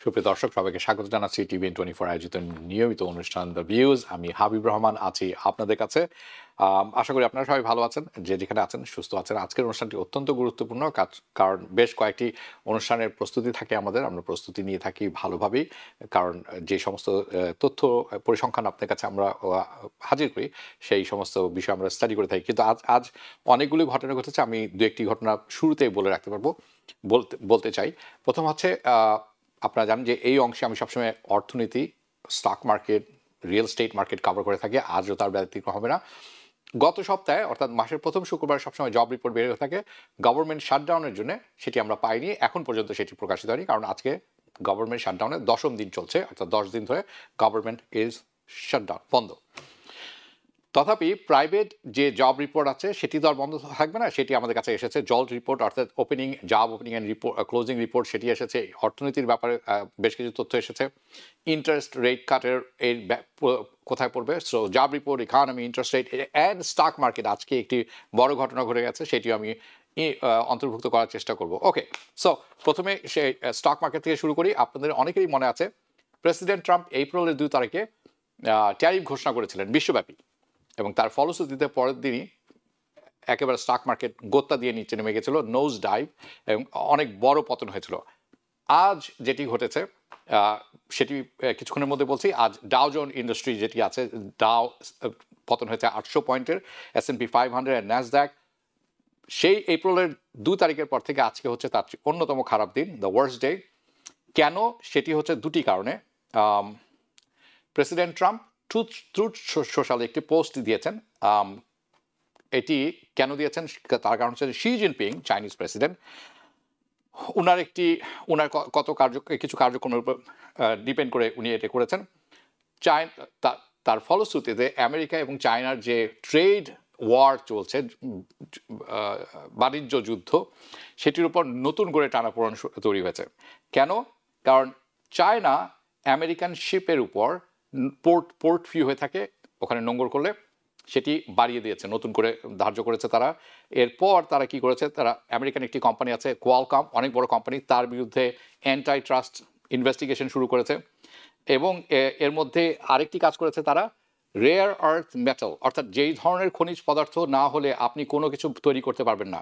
সুপ্রিয় দর্শক সবাইকে স্বাগত জানাচ্ছি TVN24 আয়োজিত নিয়মিত অনুষ্ঠান দ্য ভিউজ। আমি হাবিব রহমান আছি আপনাদের কাছে। আশা করি আপনারা সবাই ভালো আছেন, যে যেখানে আছেন সুস্থ আছেন। আজকের অনুষ্ঠানটি অত্যন্ত গুরুত্বপূর্ণ, কারণ বেশ কয়েকটি অনুষ্ঠানের প্রস্তুতি থাকে আমাদের, আমরা প্রস্তুতি নিয়ে থাকি ভালোভাবেই। কারণ যে সমস্ত তথ্য পরিসংখ্যান আপনার কাছে আমরা হাজির করি, সেই সমস্ত বিষয় আমরা স্টাডি করে থাকি। কিন্তু আজ অনেকগুলি ঘটনা ঘটেছে। আমি দু একটি ঘটনা শুরুতেই বলে রাখতে পারবো, বলতে চাই। প্রথম হচ্ছে, আপনারা জানেন যে এই অংশে আমি সবসময় অর্থনীতি, stock market, real estate market cover করে থাকি। আজও তার ব্যতিক্রম হবে না। গত সপ্তাহে অর্থাৎ মাসের প্রথম শুক্রবার সবসময় জব রিপোর্ট বের হয়ে থাকে গভর্নমেন্ট শাটডাউনের জন্য। সেটি আমরা পাইনি, এখন পর্যন্ত সেটি প্রকাশিত হয়নি, কারণ আজকে গভর্নমেন্ট শাটডাউনের 10ম দিন চলছে, অর্থাৎ 10 দিন ধরে গভর্নমেন্ট ইজ শাটডাউন, বন্ধ। তথাপি প্রাইভেট যে জব রিপোর্ট আছে সেটি তো আর বন্ধ থাকবে না, সেটি আমাদের কাছে এসেছে। জল রিপোর্ট অর্থাৎ job opening and closing report সেটি এসেছে। অর্থনীতির ব্যাপারে বেশ কিছু তথ্য এসেছে। ইন্টারেস্ট রেট কাটের কোথায় পড়বে, so job report, economy, interest rate and stock market. আজকে একটি বড় ঘটনা ঘটে গেছে, সেটিও আমি অন্তর্ভুক্ত করার চেষ্টা করব। ওকে, সো প্রথমে সেই স্টক মার্কেট থেকে শুরু করি। আপনাদের অনেকেরই মনে আছে প্রেসিডেন্ট ট্রাম্প এপ্রিলের 2 তারিখে ট্যারিফ ঘোষণা করেছিলেন বিশ্বব্যাপী, এবং তার ফলশ্রুতিতে পরের দিনই একেবারে স্টক মার্কেট গোত্তা দিয়ে নিচে নেমে গেছিল, নোজ ডাইভ, এবং অনেক বড় পতন হয়েছিল। আজ যেটি ঘটেছে সেটি কিছুক্ষণের মধ্যে বলছি। আজ ডাও জোন ইন্ডাস্ট্রি যেটি আছে, ডাও পতন হয়েছে 800 পয়েন্টের, S&P 500 এর ন্যাসড্যাক। সেই এপ্রিলের 2 তারিখের পর থেকে আজকে হচ্ছে তার অন্যতম খারাপ দিন, দ্য ওয়ার্স্ট ডে। কেন? সেটি হচ্ছে দুটি কারণে। প্রেসিডেন্ট ট্রাম্প ট্রুথ সোশ্যালে একটি পোস্ট দিয়েছেন। এটি কেন দিয়েছেন তার কারণ হচ্ছে শি জিনপিং, চাইনিজ প্রেসিডেন্ট, উনার কত কিছু কার্যক্রমের উপর ডিপেন্ড করে উনি এটা করেছেন। তার ফলশ্রুতিতে আমেরিকা এবং চায়নার যে ট্রেড ওয়ার চলছে, বাণিজ্য যুদ্ধ, সেটির উপর নতুন করে টানাপোড়েন তৈরি হয়েছে। কেন? কারণ চায়না আমেরিকান শিপের উপর পোর্ট ফি হয়ে থাকে, ওখানে নোঙর করলে সেটি বাড়িয়ে দিয়েছে, নতুন করে ধার্য করেছে তারা। এরপর তারা কি করেছে, তারা আমেরিকান একটি কোম্পানি আছে কোয়ালকম, অনেক বড় কোম্পানি, তার বিরুদ্ধে অ্যান্টি ট্রাস্ট ইনভেস্টিগেশন শুরু করেছে। এবং এর মধ্যে আরেকটি কাজ করেছে তারা, রেয়ার আর্থ মেটাল, অর্থাৎ যেই ধরনের খনিজ পদার্থ না হলে আপনি কোনো কিছু তৈরি করতে পারবেন না,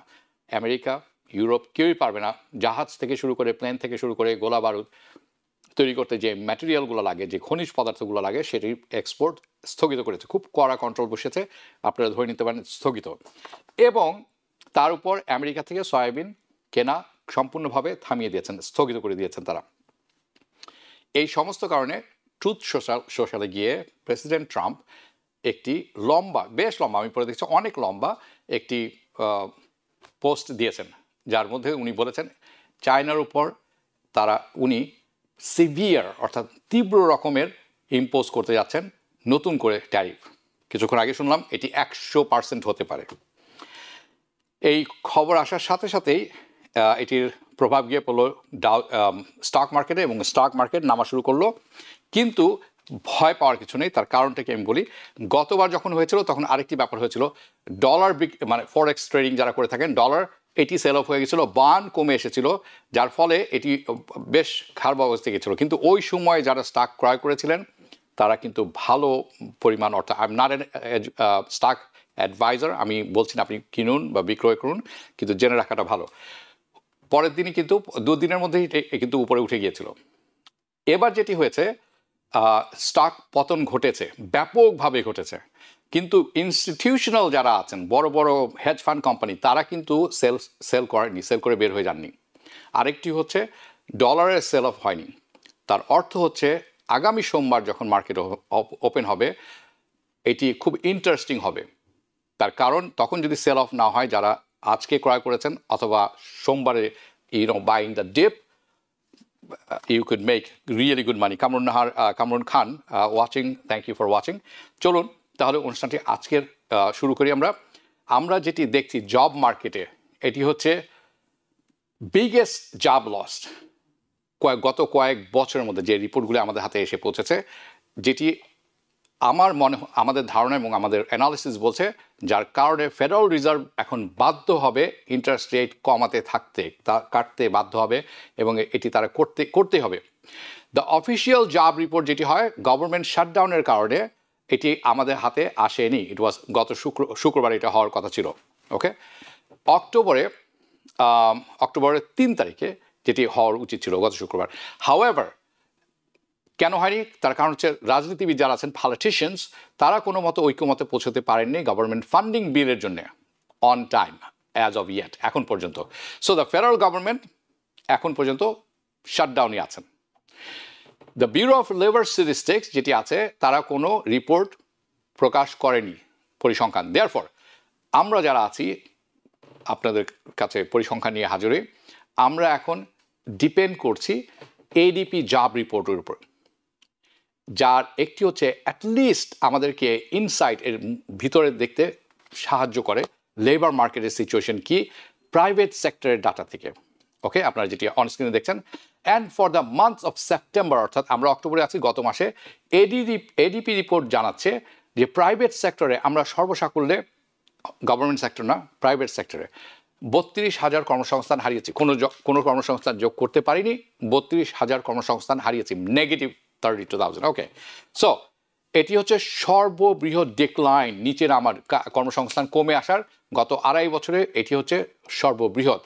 আমেরিকা, ইউরোপ কেউই পারবে না। জাহাজ থেকে শুরু করে, প্লেন থেকে শুরু করে, গোলা বারুদ তৈরি করতে যে ম্যাটেরিয়ালগুলো লাগে, যে খনিজ পদার্থগুলো লাগে, সেটির এক্সপোর্ট স্থগিত করেছে। খুব কড়া কন্ট্রোল বসেছে, আপনারা ধরে নিতে পারেন স্থগিত। এবং তার উপর আমেরিকা থেকে সয়াবিন কেনা সম্পূর্ণভাবে থামিয়ে দিয়েছেন, স্থগিত করে দিয়েছেন তারা। এই সমস্ত কারণে ট্রুথ সোশ্যালে গিয়ে প্রেসিডেন্ট ট্রাম্প একটি বেশ লম্বা, আমি পরে দেখছি অনেক লম্বা একটি পোস্ট দিয়েছেন, যার মধ্যে উনি বলেছেন চায়নার উপর উনি সিভিয়ার অর্থাৎ তীব্র রকমের ইম্পোজ করতে যাচ্ছেন নতুন করে ট্যারিফ। কিছুক্ষণ আগে শুনলাম এটি 100% হতে পারে। এই খবর আসার সাথে সাথেই এটির প্রভাব গিয়ে পড়লো স্টক মার্কেটে, এবং স্টক মার্কেট নামা শুরু করলো। কিন্তু ভয় পাওয়ার কিছু নেই, তার কারণটাকে আমি বলি। গতবার যখন হয়েছিল তখন আরেকটি ব্যাপার হয়েছিল, ডলার মানে ফরেক্স ট্রেডিং যারা করে থাকেন, ডলার এটি সেল অফ হয়ে গেছিলো, বার্ন কমে এসেছিল, যার ফলে এটি বেশ খারাপ অবস্থায় গেছিলো। কিন্তু ওই সময় যারা স্টক ক্রয় করেছিলেন তারা কিন্তু ভালো পরিমাণ, অর্থাৎ I am not an stock advisor, আমি বলছি না আপনি কিনুন বা বিক্রয় করুন, কিন্তু জেনে রাখাটা ভালো। পরের দিনই কিন্তু 2 দিনের মধ্যেই কিন্তু উপরে উঠে গিয়েছিল। এবার যেটি হয়েছে, স্টক পতন ঘটেছে, ব্যাপকভাবে ঘটেছে, কিন্তু ইনস্টিটিউশনাল যারা আছেন, বড় বড় হেজ ফান্ড কোম্পানি, তারা কিন্তু সেল করেনি, সেল করে বের হয়ে যাননি। আরেকটি হচ্ছে ডলারের সেল অফ হয়নি। তার অর্থ হচ্ছে আগামী সোমবার যখন মার্কেট ওপেন হবে এটি খুব ইন্টারেস্টিং হবে। তার কারণ তখন যদি সেল অফ না হয়, যারা আজকে ক্রয় করেছেন অথবা সোমবারে buying the deep, you could make really good money. Kamrun Khan watching, thank you for watching. চলুন তাহলে অনুষ্ঠানটি আজকের শুরু করি। আমরা যেটি দেখছি জব মার্কেটে, এটি হচ্ছে বিগেস্ট জব লস্ট গত কয়েক বছরের মধ্যে, যে রিপোর্টগুলো আমাদের হাতে এসে পৌঁছেছে, যেটি আমাদের ধারণা এবং আমাদের অ্যানালিসিস বলছে যার কারণে ফেডারেল রিজার্ভ এখন বাধ্য হবে ইন্টারেস্ট রেট কমাতে থাকতে, তা কাটতে বাধ্য হবে এবং এটি তারা করতেই হবে। দ্য অফিসিয়াল জব রিপোর্ট যেটি হয় গভর্নমেন্ট শাটডাউনের কারণে এটি আমাদের হাতে আসেনি। ইট ওয়াজ গত শুক্রবার এটা হওয়ার কথা ছিল। ওকে, অক্টোবরের 3 তারিখে যেটি হওয়ার উচিত ছিল গত শুক্রবার। হাউএভার কেন হয়নি তার কারণ হচ্ছে রাজনীতিবিদ যারা আছেন পলিটিশিয়ানস তারা কোনো মতো ঐক্যমতে পৌঁছতে পারেননি গভর্নমেন্ট ফান্ডিং বিলের জন্য on time as of yet এখন পর্যন্ত। সো দ্য ফেডারেল গভর্নমেন্ট এখন পর্যন্ত শাটডাউনই আছেন। The bureau of labour statistics যেটি আছে তারা কোনো রিপোর্ট প্রকাশ করেনি পরিসংখ্যান। দেয়ারফর আমরা যারা আছি আপনাদের কাছে পরিসংখ্যান নিয়ে হাজিরে, আমরা এখন ডিপেন্ড করছি এডিপি জব রিপোর্টের উপর, যার একটি হচ্ছে অ্যাটলিস্ট আমাদেরকে ইনসাইট এর ভিতরে দেখতে সাহায্য করে লেবার মার্কেটের সিচুয়েশন কি প্রাইভেট সেক্টরের ডাটা থেকে। ওকে, আপনারা যেটি অনস্ক্রিনে দেখছেন। And for the month of September, অর্থাৎ আমরা অক্টোবরে আছি, গত মাসে এডিপি রিপোর্ট জানাচ্ছে যে প্রাইভেট সেক্টরে আমরা সর্বসাকুল্যে, গভর্নমেন্ট সেক্টর না, প্রাইভেট সেক্টরে 32,000 কর্মসংস্থান হারিয়েছি। কোনো কর্মসংস্থান যোগ করতে পারিনি, 32,000 কর্মসংস্থান হারিয়েছি, নেগেটিভ 32,000। ওকে, সো এটি হচ্ছে সর্ববৃহৎ ডিক্লাইন, নিচে নামার, কর্মসংস্থান কমে আসার গত 2.5 বছরে এটি হচ্ছে সর্ববৃহৎ।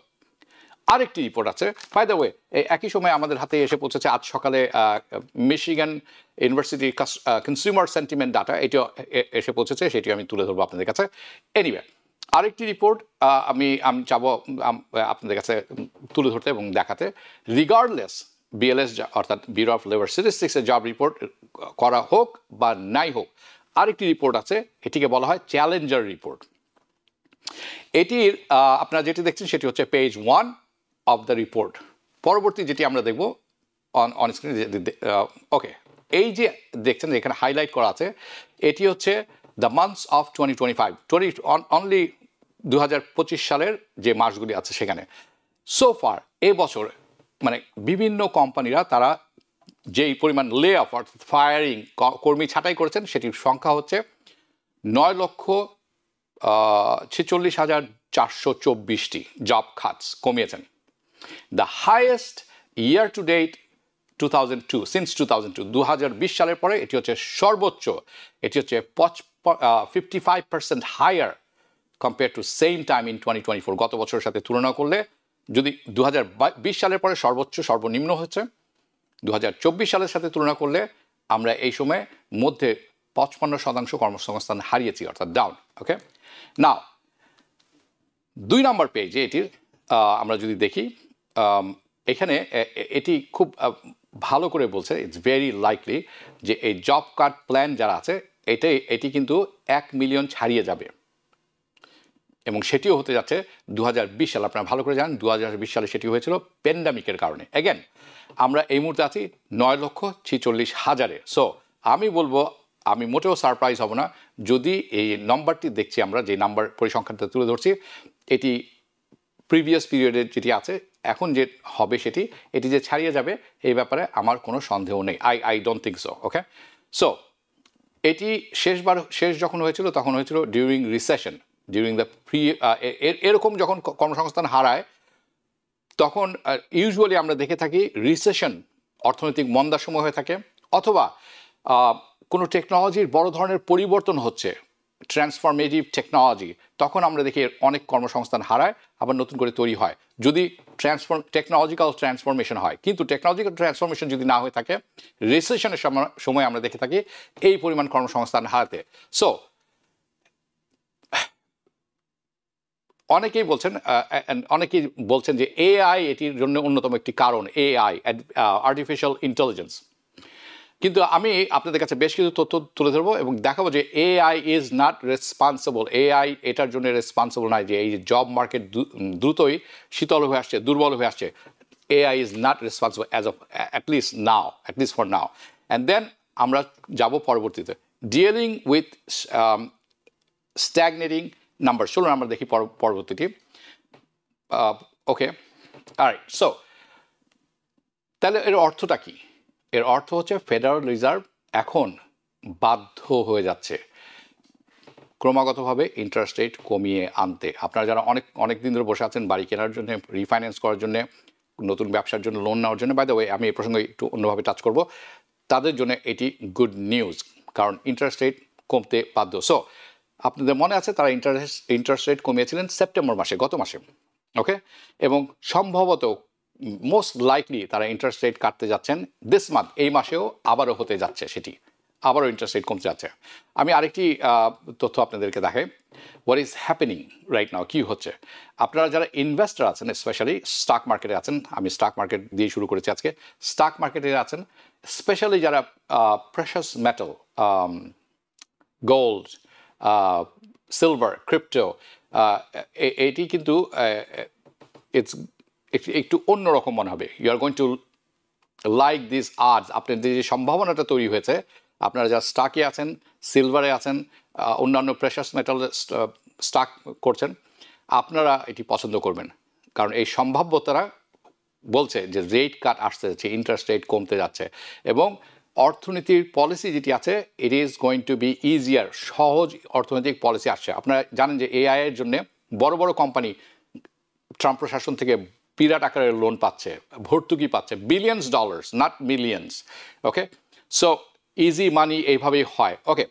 আরেকটি রিপোর্ট আছে বাই দ্য ওয়ে, এই একই সময় আমাদের হাতে এসে পৌঁছেছে আজ সকালে Michigan university consumer sentiment data, এটিও এসে পৌঁছেছে, সেটি আমি তুলে ধরবো আপনাদের কাছে। এনিওয়ে, আরেকটি রিপোর্ট আমি চাবো আপনাদের কাছে তুলে ধরতে এবং দেখাতে। রিগার্ডলেস বিএলএস অর্থাৎ ব্যুরো অফ লেবার স্ট্যাটিস্টিক্সের জব রিপোর্ট করা হোক বা নাই হোক, আরেকটি রিপোর্ট আছে, এটিকে বলা হয় চ্যালেঞ্জার রিপোর্ট। এটির আপনারা যেটি দেখছেন সেটি হচ্ছে পেজ 1 অফ দ্য রিপোর্ট। পরবর্তী যেটি আমরা দেখব অন স্ক্রিন, ওকে, এই যে দেখছেন এখানে হাইলাইট করা আছে, এটি হচ্ছে দ্য মান্থস অফ 2025, অনলি 2025 সালের যে মাসগুলি আছে সেখানে। সো ফার এবছর মানে বিভিন্ন কোম্পানিরা তারা যেই পরিমাণ লে অফ অর্থাৎ ফায়ারিং, কর্মী ছাঁটাই করেছেন, সেটির সংখ্যা হচ্ছে 9,46,424টি জব কাটস কমিয়েছেন। The highest year to date 2002, since 2002, 2020 সালের পরে এটি হচ্ছে সর্বোচ্চ। এটি হচ্ছে 55% higher compare to same time in 2024, গত বছরের সাথে তুলনা করলে। যদি 2020 সালের পরে সর্বনিম্ন হচ্ছে, 2024 সালের সাথে তুলনা করলে আমরা এই সময় মধ্যে 55% কর্মসংস্থান হারিয়েছি, অর্থাৎ ডাউন। ওকে, নাও 2 নম্বর পেজে এটির আমরা যদি দেখি, এখানে এটি খুব ভালো করে বলছে, ইটস ভেরি লাইকলি যে এই জব কার্ড প্ল্যান যারা আছে এটি কিন্তু 1 মিলিয়ন ছাড়িয়ে যাবে এবং সেটিও হতে যাচ্ছে 2020 সালে। আপনারা ভালো করে জানেন 2020 সালে সেটি হয়েছিল প্যান্ডামিকের কারণে। অ্যাগেন আমরা এই মুহূর্তে আছি 9,46,000-এ। সো আমি বলবো আমি মোটেও সারপ্রাইজ হব না যদি এই নাম্বারটি দেখছি, আমরা যে নাম্বার পরিসংখ্যানটা তুলে ধরছি, এটি প্রিভিয়াস পিরিয়ডের যেটি আছে এখন যে হবে এটি যে ছাড়িয়ে যাবে এই ব্যাপারে আমার কোনো সন্দেহ নেই। I don't think so. Okay, so এটি শেষ যখন হয়েছিল তখন হয়েছিল ডিউরিং রিসেশন, ডিউরিং দ্য এরকম যখন কর্মসংস্থান হারায় তখন ইউজুয়ালি আমরা দেখে থাকি রিসেশন, অর্থনৈতিক মন্দার সময় হয়ে থাকে, অথবা কোনো টেকনোলজির বড় ধরনের পরিবর্তন হচ্ছে, ট্রান্সফরমেটিভ টেকনোলজি, তখন আমরা দেখি অনেক কর্মসংস্থান হারায় আবার নতুন করে তৈরি হয় যদি টেকনোলজিক্যাল ট্রান্সফরমেশন হয়। কিন্তু টেকনোলজিক্যাল ট্রান্সফরমেশন যদি না হয়ে থাকে, রিসেশনের সময় আমরা দেখে থাকি এই পরিমাণ কর্মসংস্থান হারাতে। সো অনেকেই বলছেন যে এআই এটির জন্য অন্যতম একটি কারণ, এআই, আর্টিফিশিয়াল ইন্টেলিজেন্স। কিন্তু আমি আপনাদের কাছে বেশ কিছু তথ্য তুলে ধরবো এবং দেখাবো যে AI is not responsible. AI এটার জন্য রেসপন্সিবল নয় যে এই জব মার্কেট দ্রুতই শীতল হয়ে আসছে, দুর্বল হয়ে আসছে। AI is not responsible as of at least for now. And then আমরা যাব পরবর্তীতে ডিলিং উইথ স্ট্যাগনেটিং নাম্বার। চলুন আমরা দেখি পরবর্তীটি। ওকে, অলরাইট, সো তাহলে এর অর্থটা কি? এর অর্থ হচ্ছে ফেডারেল রিজার্ভ এখন বাধ্য হয়ে যাচ্ছে ক্রমাগতভাবে ইন্টারেস্ট রেট কমিয়ে আনতে। আপনারা যারা অনেক দিন ধরে বসে আছেন বাড়ি কেনার জন্য, রিফাইন্যান্স করার জন্য, নতুন ব্যবসার জন্য লোন নেওয়ার জন্য, বাই দ্য ওয়ে আমি এই প্রসঙ্গে একটু অন্যভাবে টাচ করব, তাদের জন্য এটি গুড নিউজ, কারণ ইন্টারেস্ট রেট কমতে বাধ্য। সো আপনাদের মনে আছে তারা ইন্টারেস্ট রেট কমিয়েছিলেন সেপ্টেম্বর মাসে, গত মাসে, ওকে, এবং সম্ভবত মোস্ট লাইকলি তারা ইন্টারেস্ট রেট কাটতে যাচ্ছেন দিস মান্থ, এই মাসেও আবারও হতে যাচ্ছে, সেটি আবারও ইন্টারেস্ট রেট কমতে যাচ্ছে। আমি আরেকটি তথ্য আপনাদেরকে দেখাই, what is happening right now, কী হচ্ছে। আপনারা যারা ইনভেস্টর আছেন, স্পেশালি স্টক মার্কেটে আছেন, আমি স্টক মার্কেট দিয়ে শুরু করেছি আজকে, স্টক মার্কেটে আছেন, স্পেশালি যারা precious metal, gold, silver, crypto, এটি কিন্তু ইটস একটু অন্যরকম মনে হবে। You are going to like this arts, আপনাদের যে সম্ভাবনাটা তৈরি হয়েছে, আপনারা যারা স্টকে আছেন, সিলভারে আছেন, অন্যান্য প্রেশাস মেটাল স্টক করছেন, আপনারা এটি পছন্দ করবেন, কারণ এই সম্ভাব্যতারা বলছে যে রেট কাট আসতে যাচ্ছে, ইন্টারেস্ট রেট কমতে যাচ্ছে, এবং অর্থনীতির পলিসি যেটি আছে it is going to B easier, সহজ অর্থনৈতিক পলিসি আসছে। আপনারা জানেন যে এআই এর জন্য বড় বড় কোম্পানি ট্রাম্প প্রশাসন থেকে বিরাট আকারের লোন পাচ্ছে, ভর্তুকি পাচ্ছে, billions dollars, not millions, okay. So easy মানি এইভাবেই হয়, ওকে।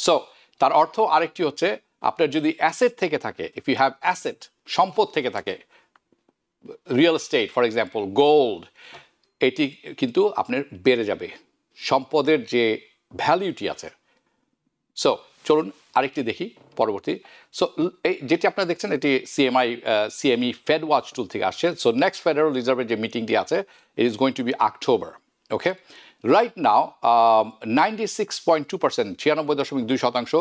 সো তার অর্থ আরেকটি হচ্ছে, আপনার যদি অ্যাসেট থেকে থাকে, ইফ ইউ হ্যাভ অ্যাসেট, সম্পদ থেকে থাকে, real estate for example, gold, এটি কিন্তু আপনার বেড়ে যাবে, সম্পদের যে ভ্যালিউটি আছে। সো চলুন আরেকটি দেখি পরবর্তী। সো এই যেটি আপনারা দেখছেন এটি সিএমই ফেড ওয়াচ টুল থেকে আসছে। সো নেক্সট ফেডারেল রিজার্ভের যে মিটিংটি আছে it is going to be October, okay. Right now 96.2%, 96.2%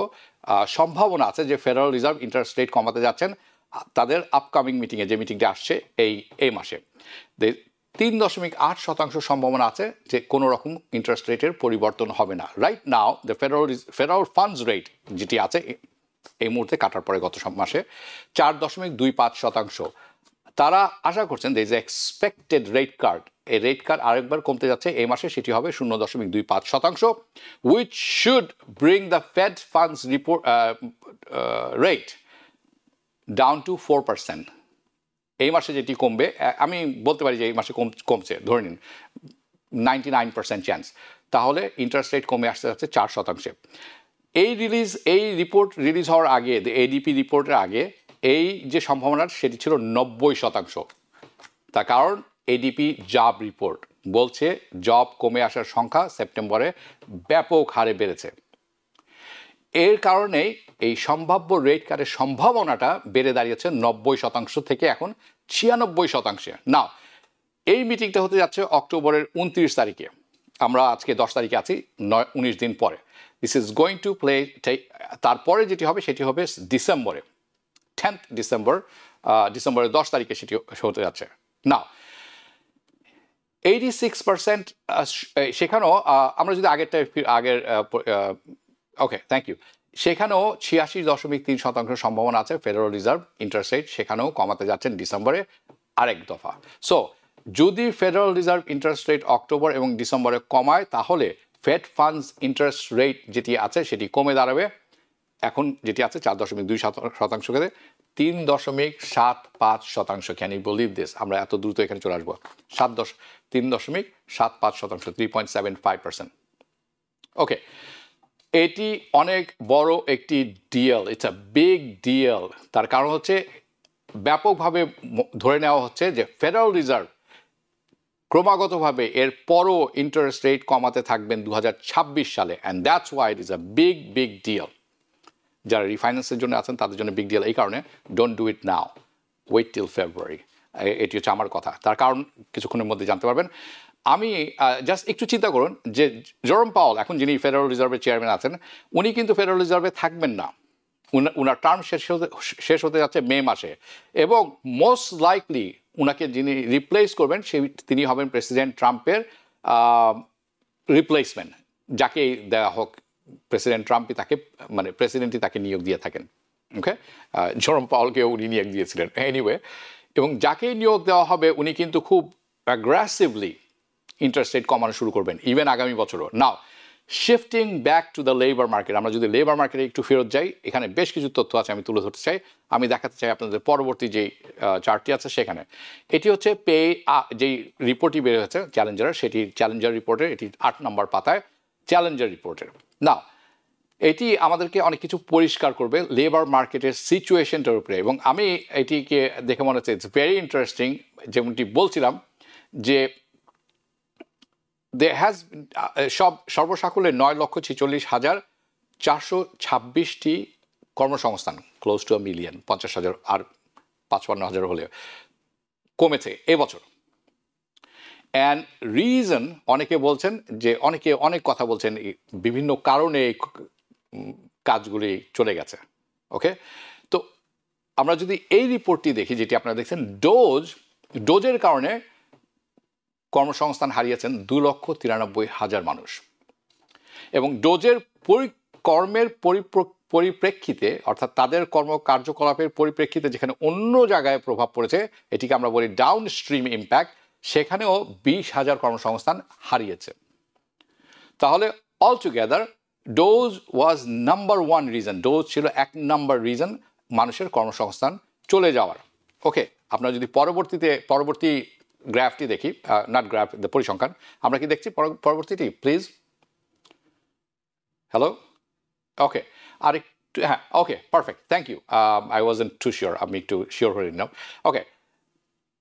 সম্ভাবনা আছে যে ফেডারেল রিজার্ভ ইন্টারেস্ট রেট কমাতে যাচ্ছেন তাদের আপকামিং মিটিংয়ে, যে মিটিংটি আসছে এই মাসে। 3.8% সম্ভাবনা আছে যে কোনো রকম ইন্টারেস্ট রেটের পরিবর্তন হবে না। Right now the federal funds rate যেটি আছে এই মুহূর্তে কাটার পরে গত মাসে 4.25%। তারা আশা করছেন যে এক্সপেক্টেড রেট কার্ড, এই রেট কার্ড আরেকবার কমতে যাচ্ছে এই মাসে, সেটি হবে 0.25%, which should bring the fed funds rate down to 4%। এই মাসে যেটি কমবে, আমি বলতে পারি যে এই মাসে কমছে, ধরে নিন 99% চান্স, তাহলে ইন্টারেস্ট রেট কমে আসতে যাচ্ছে 4%। এই রিপোর্ট রিলিজ হওয়ার আগে, এডিপি রিপোর্টের আগে এই যে সম্ভাবনা সেটি ছিল 90%। তার কারণ এডিপি জব রিপোর্ট বলছে জব কমে আসার সংখ্যা সেপ্টেম্বরে ব্যাপক হারে বেড়েছে। এর কারণেই এই সম্ভাব্য রেট কাটের সম্ভাবনাটা বেড়ে দাঁড়িয়েছে 90% থেকে এখন 96%। না, এই মিটিংটা হতে যাচ্ছে অক্টোবরের 29 তারিখে, আমরা আজকে 10 তারিখে আছি, 19 দিন পরে। This is going to play. তারপরে যেটি হবে সেটি হবে ডিসেম্বরে, 10th ডিসেম্বর, ডিসেম্বরের 10 তারিখে সেটি হতে যাচ্ছে। না, 86%, সেখানেও আমরা যদি আগের ওকে, থ্যাংক ইউ, সেখানেও 86.3% সম্ভাবনা আছে ফেডারেল রিজার্ভ ইন্টারেস্ট রেট সেখানেও কমাতে যাচ্ছেন ডিসেম্বরে আরেক দফা। সো যদি federal reserve interest rate October এবং ডিসেম্বরে কমায়, তাহলে ফেড ফান্ডস ইন্টারেস্ট রেট যেটি আছে সেটি কমে দাঁড়াবে, এখন যেটি আছে 4.2% থেকে 3.75%। Can you believe this? আমরা এত দ্রুত এখানে চলে আসবো। 3.75%, 3.75%। ওকে, এটি অনেক বড় একটি deal, it's a big deal. তার কারণ হচ্ছে ব্যাপকভাবে ধরে নেওয়া হচ্ছে যে ফেডারেল রিজার্ভ ক্রমাগতভাবে এর পরও ইন্টারেস্ট রেট কমাতে থাকবেন 2026 সালে, and that's why it is a big deal. যারা রিফাইন্যান্সের জন্য আছেন তাদের জন্য বিগ ডিল, এই কারণে don't do it now, wait till February. এটি হচ্ছে আমার কথা, তার কারণ কিছুক্ষণের মধ্যে জানতে পারবেন। আমি জাস্ট একটু চিন্তা করুন যে জেরোম পাওয়েল, এখন যিনি ফেডারেল রিজার্ভের চেয়ারম্যান আছেন, উনি কিন্তু ফেডারেল রিজার্ভে থাকবেন না, উনার টার্ম শেষ হতে যাচ্ছে মে মাসে, এবং মোস্ট লাইকলি উনাকে যিনি রিপ্লেস করবেন তিনি হবেন প্রেসিডেন্ট ট্রাম্পের রিপ্লেসমেন্ট, যাকে দেওয়া হোক, প্রেসিডেন্ট ট্রাম্পই তাকে, মানে প্রেসিডেন্টই তাকে নিয়োগ দিয়ে থাকেন। ওকে, জেরোম পাওয়েলকেও উনি নিয়োগ দিয়েছিলেন এনিওয়ে, এবং যাকেই নিয়োগ দেওয়া হবে উনি কিন্তু খুব অ্যাগ্রেসিভলি ইন্টারেস্ট রেট কমানো শুরু করবেন, ইভেন আগামী বছরও। Now shifting back to the labour market, আমরা যদি লেবার মার্কেটে একটু ফেরত যাই, এখানে বেশ কিছু তথ্য আছে আমি তুলে ধরতে চাই, আমি দেখাতে চাই আপনাদের পরবর্তী যেই চার্টটি আছে সেখানে। এটি হচ্ছে যেই রিপোর্টটি বের হয়েছে চ্যালেঞ্জারের, সেটি চ্যালেঞ্জার রিপোর্টের, এটি 8 নম্বর পাতায় চ্যালেঞ্জার রিপোর্টের। না, এটি আমাদেরকে অনেক কিছু পরিষ্কার করবে লেবার মার্কেটের সিচুয়েশনটার উপরে, এবং আমি এটিকে দেখে মনে হচ্ছে ইটস ভেরি ইন্টারেস্টিং। যেমনটি বলছিলাম যে সর্বসাকুল্যে 9,46,426টি কর্মসংস্থান, ক্লোজ টু 1,000,000, 50,000 আর 55,000 হলেও কমেছে এবছর। অ্যান্ড রিজন, অনেকে বলছেন যে অনেক কথা বলছেন, বিভিন্ন কারণে কাজগুলি চলে গেছে। ওকে, তো আমরা যদি এই রিপোর্টটি দেখি, যেটি আপনারা দেখছেন, ডোজের কারণে কর্মসংস্থান হারিয়েছেন 2,93,000 মানুষ, এবং ডোজের কর্মের পরিপ্রেক্ষিতে, অর্থাৎ তাদের কার্যকলাপের পরিপ্রেক্ষিতে যেখানে অন্য জায়গায় প্রভাব পড়েছে, এটিকে আমরা বলি ডাউন স্ট্রিম ইম্প্যাক্ট, সেখানেও 20,000 কর্মসংস্থান হারিয়েছে। তাহলে অলটুগেদার ডোজ ওয়াজ নাম্বার 1 রিজন, ডোজ ছিল 1 নম্বর রিজন মানুষের কর্মসংস্থান চলে যাওয়ার। ওকে, আপনারা যদি পরবর্তী গ্রাফটি দেখি, নট গ্রাফ, পরিসংখ্যান, আমরা কি দেখছি পরবর্তীটি প্লিজ? হ্যালো, ওকে, আর একটু, হ্যাঁ, okay, perfect, thank you, I wasn't too sure, আমি একটু শিওর হয়ে নিলাম। ওকে,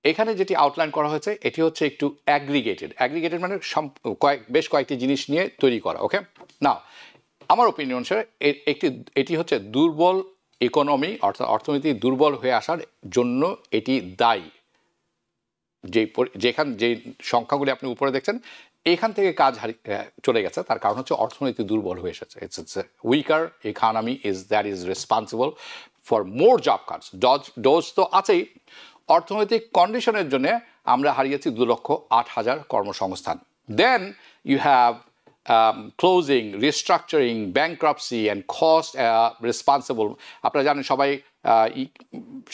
এখানে যেটি আউটলাইন করা হয়েছে এটি হচ্ছে একটু অ্যাগ্রিগেটেড মানে বেশ কয়েকটি জিনিস নিয়ে তৈরি করা। ওকে, না, আমার ওপিনিয়ন অনুসারে এটি হচ্ছে দুর্বল ইকোনমি, অর্থাৎ অর্থনীতি দুর্বল হয়ে আসার জন্য এটি দায়ী। যে সংখ্যাগুলি আপনি উপরে দেখছেন, এখান থেকে কাজ চলে গেছে, তার কারণ হচ্ছে অর্থনীতি দুর্বল হয়ে এসেছে। It's weaker economy is responsible for more job cuts. ডোজ তো আছেই, অর্থনৈতিক কন্ডিশনের জন্য আমরা হারিয়েছি 2,08,000 কর্মসংস্থান। Then you have closing, restructuring, bankruptcy and cost responsible. আপনারা জানেন, সবাই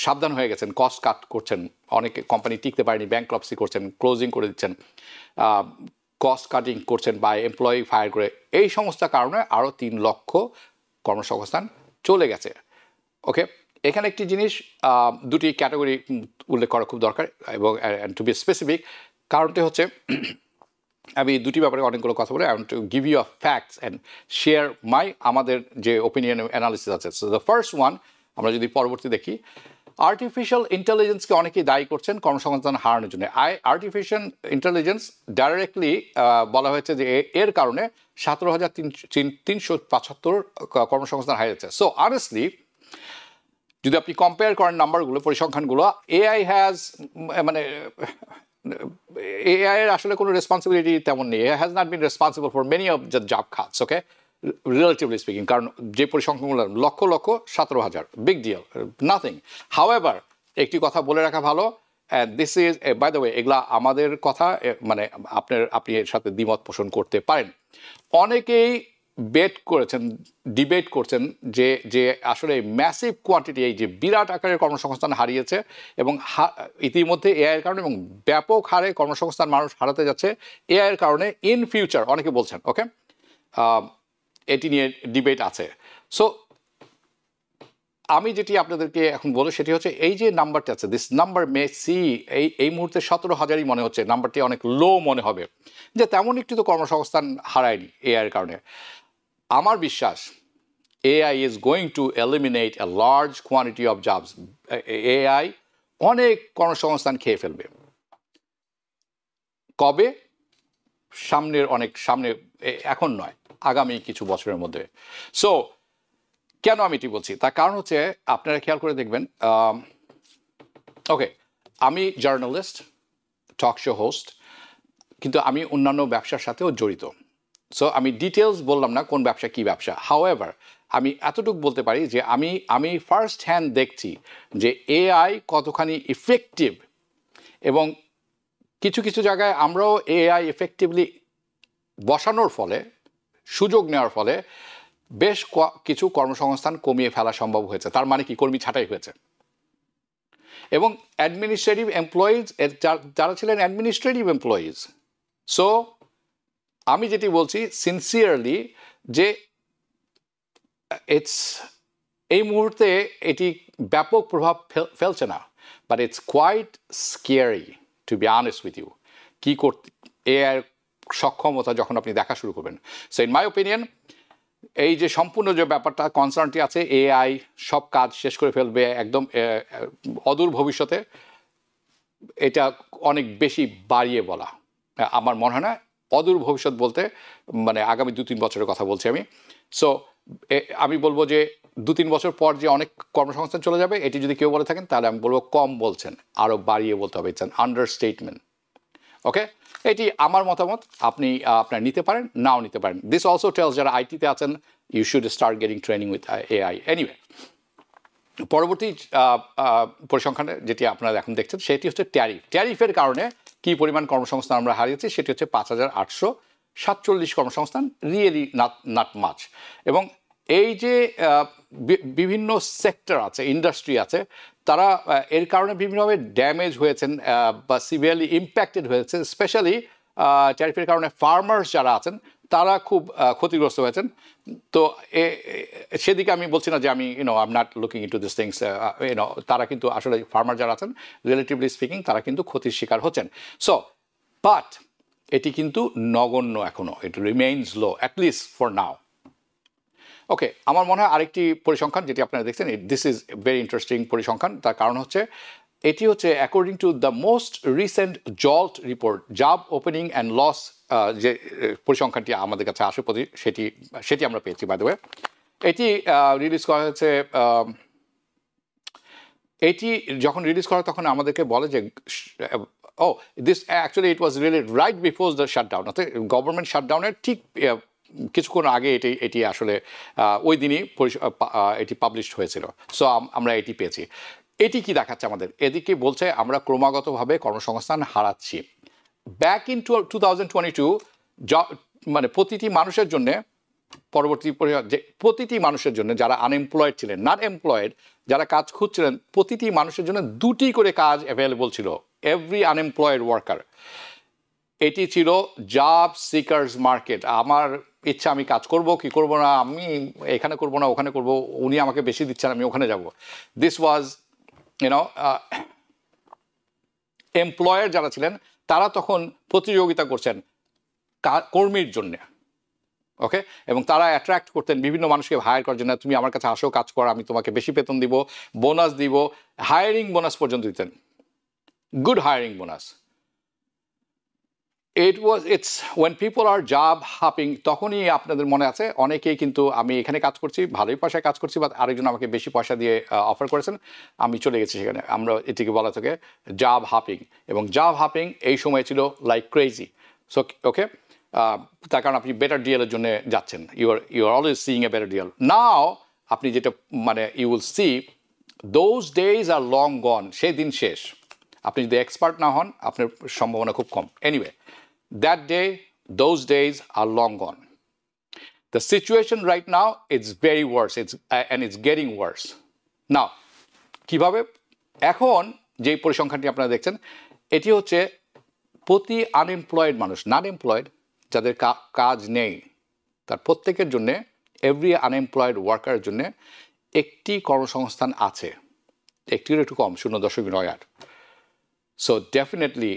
সাবধান হয়ে গেছেন, কস্ট কাট করছেন, অনেকে কোম্পানি টিকতে পারেনি, ব্যাংক্রাপসি করছেন, ক্লোজিং করে দিচ্ছেন, কস্ট কাটিং করছেন বা এমপ্লয়ি ফায়ার করে। এই সমস্ত কারণে আরও 3 লক্ষ কর্মসংস্থান চলে গেছে। ওকে, এখানে একটি জিনিস, দুটি ক্যাটাগরি উল্লেখ করা খুব দরকার, এবং টু বি স্পেসিফিক, কারণটি হচ্ছে, আমি দুটি ব্যাপারে অনেকগুলো কথা বলে, I want to give you a facts and share আমাদের যে ওপিনিয়ন অ্যানালিসিস আছে। সো দ্য ফার্স্ট ওয়ান, আমরা যদি পরবর্তী দেখি, আর্টিফিশিয়াল ইন্টেলিজেন্সকে অনেকেই দায়ী করছেন কর্মসংস্থান হারানোর জন্য। আর্টিফিশিয়াল ইন্টেলিজেন্স ডাইরেক্টলি বলা হয়েছে যে এর কারণে 17,375 কর্মসংস্থান হারিয়েছে। সো অনেস্টলি, যদি আপনি কম্পেয়ার করেন নাম্বারগুলো, পরিসংখ্যানগুলো, এআই এর আসলে কোনো রেসপন্সিবিলিটি তেমন নেই। AI has not been responsible for many of the job Katz. Okay, relatively speaking, কারণ যে পরিসংখ্যানগুলো লক্ষ 17,000, বিগ ডিল, নাথিং। হাউএভার, একটি কথা বলে রাখা ভালো, this is, by the way, এগুলা আমাদের কথা, মানে আপনি এর সাথে দ্বিমত পোষণ করতে পারেন। অনেকেই ডিবেট করছেন যে আসলে ম্যাসিভ কোয়ান্টিটি, এই যে বিরাট আকারের কর্মসংস্থান হারিয়েছে, এবং ইতিমধ্যে এআইয়ের কারণে, এবং ব্যাপক হারে কর্মসংস্থান মানুষ হারাতে যাচ্ছে এআইয়ের কারণে ইন ফিউচার, অনেকে বলছেন। ওকে, এটি নিয়ে ডিবেট আছে। সো আমি যেটি আপনাদেরকে এখন বলবো সেটি হচ্ছে, এই যে নাম্বারটি আছে, দিস নাম্বার মে সি, এই মুহূর্তে 17,000ই মনে হচ্ছে, নাম্বারটি অনেক লো মনে হবে, যে তেমন একটি তো কর্মসংস্থান হারায়নি এআইয়ের কারণে। আমার বিশ্বাস, AI is going to eliminate a large quantity of jobs. AI অনেক কর্মসংস্থান খেয়ে ফেলবে। কবে? সামনে, এখন নয়, আগামী কিছু বছরের মধ্যে। সো কেন আমি এটি বলছি, তার কারণ হচ্ছে, আপনারা খেয়াল করে দেখবেন, ওকে, আমি জার্নালিস্ট, টক শো হোস্ট, কিন্তু আমি অন্যান্য ব্যবসার সাথেও জড়িত। সো আমি ডিটেলস বললাম না কোন ব্যবসা কী ব্যবসা। হাউএভার, আমি এতটুকু বলতে পারি যে আমি ফার্স্ট হ্যান্ড দেখছি যে এআই কতখানি ইফেক্টিভ, এবং কিছু জায়গায় আমরাও এআই এফেক্টিভলি বসানোর ফলে, সুযোগ নেওয়ার ফলে বেশ কিছু কর্মসংস্থান কমিয়ে ফেলা সম্ভব হয়েছে। তার মানে কি, কর্মী ছাঁটাই হয়েছে, এবং অ্যাডমিনিস্ট্রেটিভ এমপ্লয়িজ, যারা ছিলেন অ্যাডমিনিস্ট্রেটিভ এমপ্লয়িজ। সো আমি যেটি বলছি সিনসিয়ারলি যে ইটস এই মুহূর্তে এটি ব্যাপক প্রভাব ফেলছে না, but it's quite scary to be honest with you. কী করতে এআই সক্ষমতা যখন আপনি দেখা শুরু করবেন। সো ইন মাই ওপিনিয়ন এই যে সম্পূর্ণ যে ব্যাপারটা কনসার্নটি আছে এআই সব কাজ শেষ করে ফেলবে একদম অদূর ভবিষ্যতে, এটা অনেক বেশি বাড়িয়ে বলা। আমার মনে হয় না অদূর ভবিষ্যৎ বলতে মানে আগামী 2-3 বছরের কথা বলছি আমি। সো আমি বলবো যে 2-3 বছর পর যে অনেক কর্মসংস্থান চলে যাবে, এটি যদি কেউ বলে থাকেন তাহলে আমি বলবো কম বলছেন, আরও বাড়িয়ে বলতে হবে। It's an understatement. ওকে, এটি আমার মতামত, আপনি আপনার নিতে পারেন নাও নিতে পারেন। দিস অলসো টেলস যারা আইটিতে আছেন you should start getting training with AI. Anyway, পরবর্তী পরিসংখ্যানে যেটি আপনারা এখন দেখছেন সেটি হচ্ছে ট্যারিফের কারণে কি পরিমাণ কর্মসংস্থান আমরা হারিয়েছি, সেটি হচ্ছে 5,847 কর্মসংস্থান, রিয়েলি নট মাচ। এবং এই যে বিভিন্ন সেক্টর আছে, ইন্ডাস্ট্রি আছে, তারা এর কারণে বিভিন্নভাবে ড্যামেজ হয়েছেন বা সিভিয়ারলি ইম্প্যাক্টেড হয়েছে। স্পেশালি ট্যারিফের কারণে ফার্মার্স যারা আছেন তারা খুব ক্ষতিগ্রস্ত হয়েছেন। তো সেদিকে আমি বলছি না যে আমি I am not looking into this things, তারা কিন্তু আসলে ফার্মার যারা আছেন রিলেটিভলি স্পিকিং তারা কিন্তু ক্ষতির শিকার হচ্ছেন। সো বাট এটি কিন্তু নগণ্য এখনো, it remains low at least for now. Okay, আমার মনে হয় আরেকটি পরিসংখ্যান যেটি আপনারা দেখছেন, দিস ইজ ভেরি ইন্টারেস্টিং পরিসংখ্যান। তার কারণ হচ্ছে এটি হচ্ছে according to the most recent JOLT report, job opening and loss, যে পরিসংখ্যানটি আমাদের কাছে আসে সেটি আমরা পেয়েছি বাই দ্য ওয়ে। এটি রিলিজ করা হয়েছে, এটি যখন রিলিজ করা তখন আমাদেরকে বলে যে this actually it was really right before the shutdown, অর্থাৎ গভর্নমেন্ট শাটডাউনের ঠিক কিছুক্ষণ আগে এটি আসলে ওই দিনই এটি পাবলিশড হয়েছিল। সো আমরা এটি পেয়েছি। এটি কি দেখাচ্ছে আমাদের? এদিকে বলছে আমরা ক্রমাগতভাবে কর্মসংস্থান হারাচ্ছি। ব্যাক ইন 2022 মানে প্রতিটি মানুষের জন্য প্রতিটি মানুষের জন্য যারা আনএমপ্লয়েড ছিলেন, নট এমপ্লয়েড, যারা কাজ খুঁজছিলেন, প্রতিটি মানুষের জন্য 2টি করে কাজ অ্যাভেলেবল ছিল, এভরি আনএমপ্লয়েড ওয়ার্কার। এটি ছিল জব সিকার্স মার্কেট। আমার ইচ্ছা আমি কাজ করব কি করব না, আমি এখানে করব না ওখানে করব, উনি আমাকে বেশি দিচ্ছেন আমি ওখানে যাব। দিস ওয়াজ এমপ্লয়ার যারা ছিলেন তারা তখন প্রতিযোগিতা করছেন কর্মীর জন্যে। ওকে, এবং তারা অ্যাট্রাক্ট করতেন বিভিন্ন মানুষকে হায়ার করার জন্য, তুমি আমার কাছে আসো কাজ করো, আমি তোমাকে বেশি বেতন দিব, বোনাস দিব, হায়ারিং বোনাস পর্যন্ত দিতেন, good hiring bonus. It's when people are job hopping, তখনই আপনাদের মনে আছে অনেকেই কিন্তু আমি এখানে কাজ করছি, ভালোই পয়সায় কাজ করছি, বা আরেকজন আমাকে বেশি পয়সা দিয়ে অফার করেছেন, আমি চলে গেছি সেখানে। আমরা এটিকে বলা থাকে জব হাপিং, এবং জব হাপিং এই সময় ছিল লাইক ক্রেজি। সো ওকে, তার কারণ আপনি বেটার ডিএলের জন্য যাচ্ছেন, you are always seeing a better DL. Now আপনি যেটা মানে you will see those days are long gone, সেই দিন শেষ। আপনি যদি এক্সপার্ট না হন আপনার সম্ভাবনা খুব কম। Anyway, that day, those days are long gone. The situation right now, it's very worse, and it's getting worse. Now, কিভাবে? এখন যে পরিসংখ্যানটি আপনারা দেখছেন এটি হচ্ছে প্রতি আনএমপ্লয়েড মানুষ, নট এমপ্লয়েড, যাদের কাজ নেই, তার প্রত্যেকের জন্য, এভরি আনএমপ্লয়েড ওয়ার্কারের জন্য একটি কর্মসংস্থান আছে, একটির একটু কম, 0.98। So definitely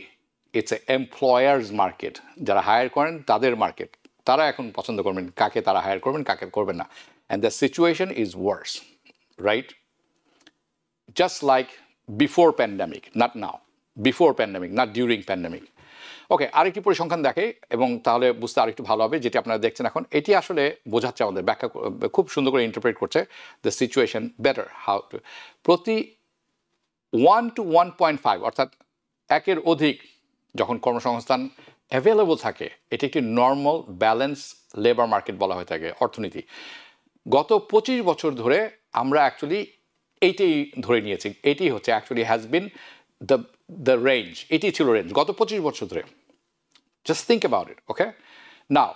it's a employers market, যারা হায়ার করেন তাদের মার্কেট, তারা এখন পছন্দ করবেন কাকে তারা হায়ার করবেন কাকে করবেন না। And the situation is worse, right? Just like before pandemic, not now, before pandemic, not during pandemic. Okay, আরেকটি পরিসংখ্যান দেখে এবং তাহলে বুঝতে আরেকটু ভালো হবে, যেটি আপনারা দেখছেন এখন, এটি আসলে বোঝাচ্ছে আমাদের, ব্যাখ্যা খুব সুন্দর করে ইন্টারপ্রেট করছে the situation better. How to প্রতি 1 to 1.5 অর্থাৎ একের অধিক যখন কর্মসংস্থান অ্যাভেলেবল থাকে, এটি একটি নর্মাল ব্যালেন্স লেবার মার্কেট বলা হয়ে থাকে, অর্থনীতি। গত 25 বছর ধরে আমরা অ্যাকচুয়ালি এইটাই ধরে নিয়েছি, এটি হচ্ছে actually has been the range, এটি ছিল রেঞ্জ গত 25 বছর ধরে। Just think about it. Okay, now